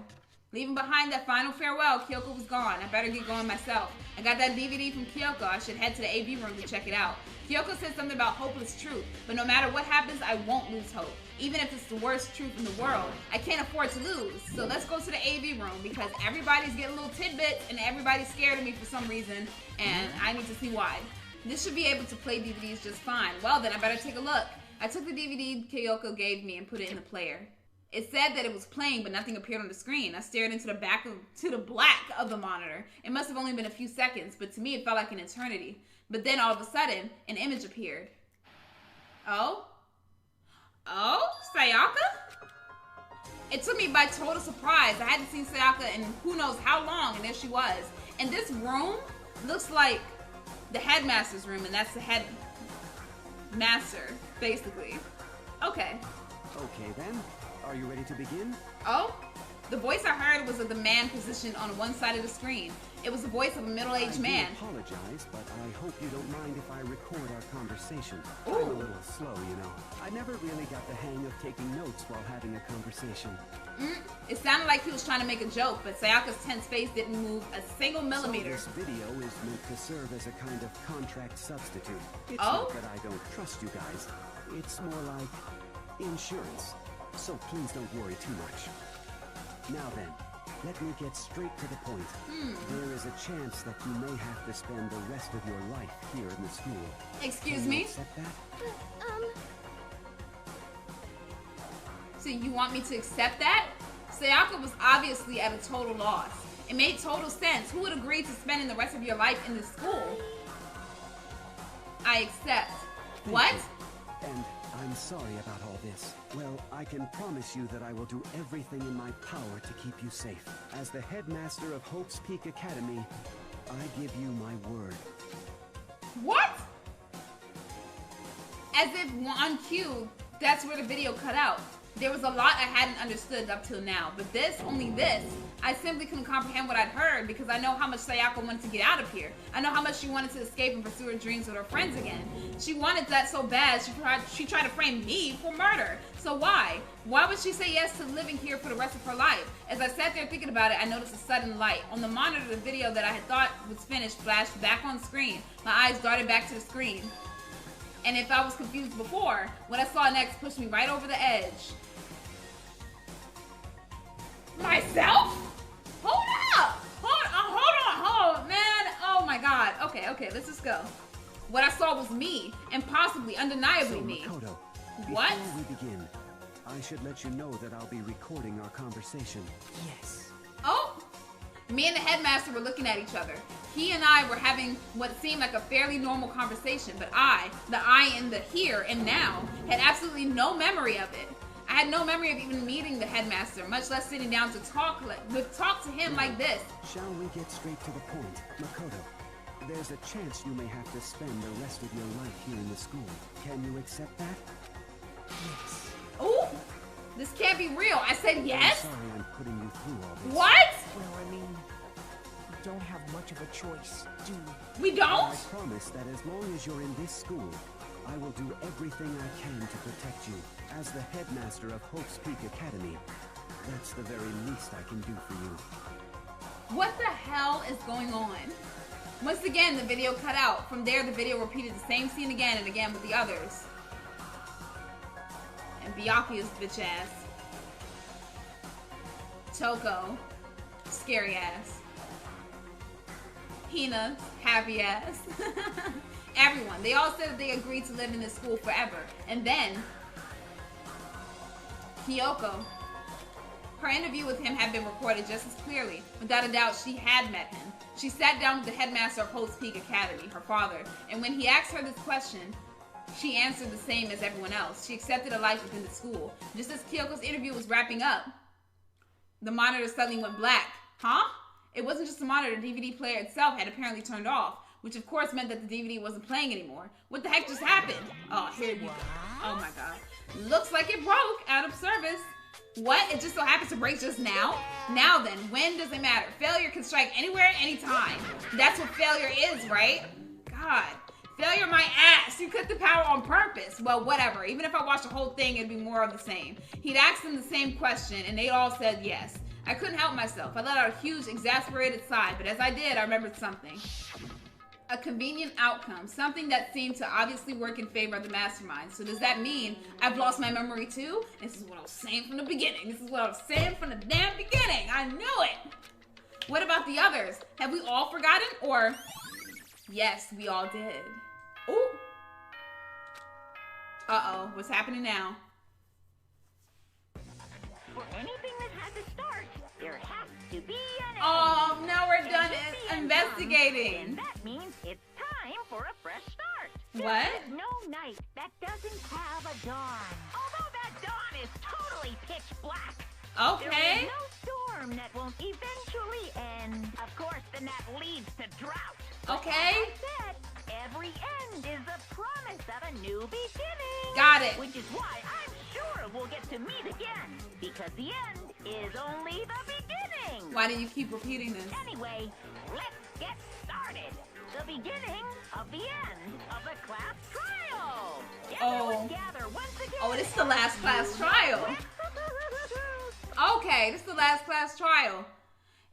Leaving behind that final farewell, Kyoko was gone. I better get going myself. I got that DVD from Kyoko. I should head to the AV room to check it out. Kyoko said something about hopeless truth, but no matter what happens, I won't lose hope. Even if it's the worst truth in the world, I can't afford to lose. So let's go to the AV room because everybody's getting little tidbits and everybody's scared of me for some reason, and I need to see why. This should be able to play DVDs just fine. Well then, I better take a look. I took the DVD Kyoko gave me and put it in the player. It said that it was playing, but nothing appeared on the screen. I stared into the black of the monitor. It must have only been a few seconds, but to me it felt like an eternity. But then all of a sudden, an image appeared. Oh? Oh? Sayaka? It took me by total surprise. I hadn't seen Sayaka in who knows how long, and there she was. And this room looks like the headmaster's room, and that's the headmaster, basically. Okay. Okay then. Are you ready to begin? Oh? The voice I heard was of the man positioned on one side of the screen. It was the voice of a middle-aged man. I apologize, but I hope you don't mind if I record our conversation. Ooh. I'm a little slow, you know. I never really got the hang of taking notes while having a conversation. It sounded like he was trying to make a joke, but Sayaka's tense face didn't move a single millimeter. So this video is meant to serve as a kind of contract substitute. It's Oh? not that I don't trust you guys. It's more like insurance. So please don't worry too much. Now then, let me get straight to the point. There is a chance that you may have to spend the rest of your life here in the school. Excuse Can you me? accept that? So you want me to accept that? Sayaka was obviously at a total loss. It made total sense. Who would agree to spending the rest of your life in this school? I accept. What? And I'm sorry about all this. Well, I can promise you that I will do everything in my power to keep you safe. As the headmaster of Hope's Peak Academy, I give you my word. What? As if on cue, that's where the video cut out. There was a lot I hadn't understood up till now, but only this, I simply couldn't comprehend what I'd heard because I know how much Sayaka wanted to get out of here. I know how much she wanted to escape and pursue her dreams with her friends again. She wanted that so bad, she tried to frame me for murder. So why? Why would she say yes to living here for the rest of her life? As I sat there thinking about it, I noticed a sudden light. On the monitor, the video that I had thought was finished flashed back on screen. My eyes darted back to the screen. And if I was confused before, what I saw next pushed me right over the edge. Myself? Hold up! Hold on, man. Oh my god. Okay, let's just go. What I saw was me, and possibly, undeniably me. Makoto, What? before we begin, I should let you know that I'll be recording our conversation. Yes. Oh! Me and the headmaster were looking at each other. He and I were having what seemed like a fairly normal conversation, but the I in the here and now, had absolutely no memory of it. I had no memory of even meeting the headmaster, much less sitting down to talk to him like this. Shall we get straight to the point? Makoto, there's a chance you may have to spend the rest of your life here in the school. Can you accept that? Yes. Ooh! This can't be real. I said yes? I'm sorry I'm putting you through all this. What? Well, I mean, we don't have much of a choice, do We we? don't? I promise that as long as you're in this school, I will do everything I can to protect you. As the headmaster of Hope's Peak Academy, that's the very least I can do for you. What the hell is going on? Once again, the video cut out. From there, the video repeated the same scene again and again with the others. And Byakuya's bitch ass. Toko, scary ass. Hina, happy ass. Everyone. They all said that they agreed to live in this school forever. And then, Kyoko. Her interview with him had been recorded just as clearly. Without a doubt, she had met him. She sat down with the headmaster of Hope's Peak Academy, her father, and when he asked her this question, she answered the same as everyone else. She accepted a life within the school. Just as Kyoko's interview was wrapping up, the monitor suddenly went black. Huh? It wasn't just the monitor. The DVD player itself had apparently turned off, which of course meant that the DVD wasn't playing anymore. What the heck just happened? Oh, here you go. Oh my god. Looks like it broke out of service. What? It just so happens to break just now? Now then, when does it matter? Failure can strike anywhere, anytime. That's what failure is, right? God. Failure my ass. You cut the power on purpose. Well, whatever. Even if I watched the whole thing, it'd be more of the same. He'd asked them the same question, and they all said yes. I couldn't help myself. I let out a huge, exasperated sigh, but as I did, I remembered something. A convenient outcome. Something that seemed to obviously work in favor of the mastermind. So does that mean I've lost my memory too? This is what I was saying from the beginning. This is what I was saying from the damn beginning. I knew it. What about the others? Have we all forgotten? Or, yes, we all did. Ooh. Uh-oh. What's happening now? For anything that has a start, there has to be an end. Oh, now we're And done if the end investigating. comes, then that means it's time for a fresh start. What? There's no night that doesn't have a dawn. Although that dawn is totally pitch black. There Okay. is no storm that won't eventually end. Of course, then that leads to drought. But Okay. as I said, every end is a promise of a new beginning. Got it. Which is why I'm sure we'll get to meet again. Because the end is only the beginning. Why do you keep repeating this? Anyway, let's get started. The beginning of the end of the class trial. Everyone gather once again. Oh, this is the last class trial. Okay, this is the last class trial.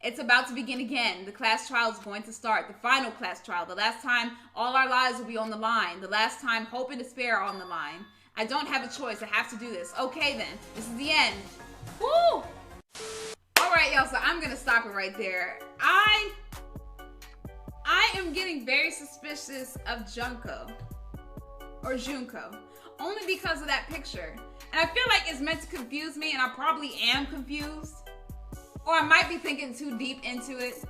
It's about to begin again. The class trial is going to start. The final class trial. The last time all our lives will be on the line. The last time hope and despair are on the line. I don't have a choice. I have to do this. Okay then. This is the end. Woo! Alright, y'all. So I'm going to stop it right there. I am getting very suspicious of Junko. Or Junko. Only because of that picture. And I feel like it's meant to confuse me, and I probably am confused. Or I might be thinking too deep into it.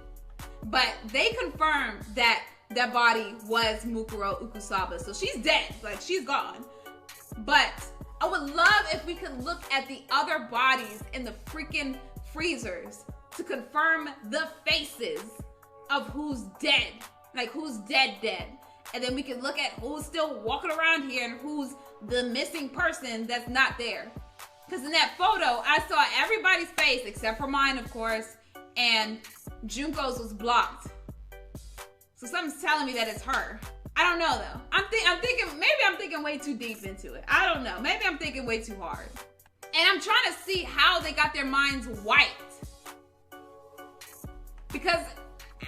But they confirmed that that body was Mukuro Ukusaba. So she's dead. Like, she's gone. But I would love if we could look at the other bodies in the freaking freezers to confirm the faces of who's dead. Like, who's dead. And then we can look at who's still walking around here and who's the missing person that's not there. Because in that photo, I saw everybody's face except for mine, of course, and Junko's was blocked. So something's telling me that it's her. I don't know though. I'm thinking maybe I'm thinking way too deep into it. I don't know. Maybe I'm thinking way too hard. And I'm trying to see how they got their minds wiped. Because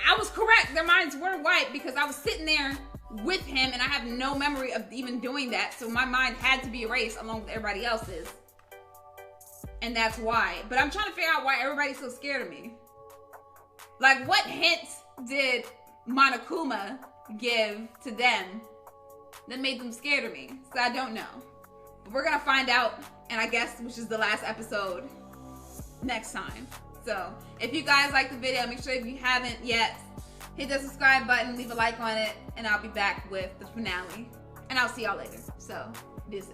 I was correct. Their minds were wiped because I was sitting there with him and I have no memory of even doing that. So my mind had to be erased along with everybody else's. And that's why. But I'm trying to figure out why everybody's so scared of me. Like, what hints did Monokuma give to them that made them scared of me? So I don't know. But we're gonna find out, and I guess, which is the last episode, next time. So, if you guys like the video, make sure if you haven't yet, hit the subscribe button, leave a like on it, and I'll be back with the finale. And I'll see y'all later. So, deuces.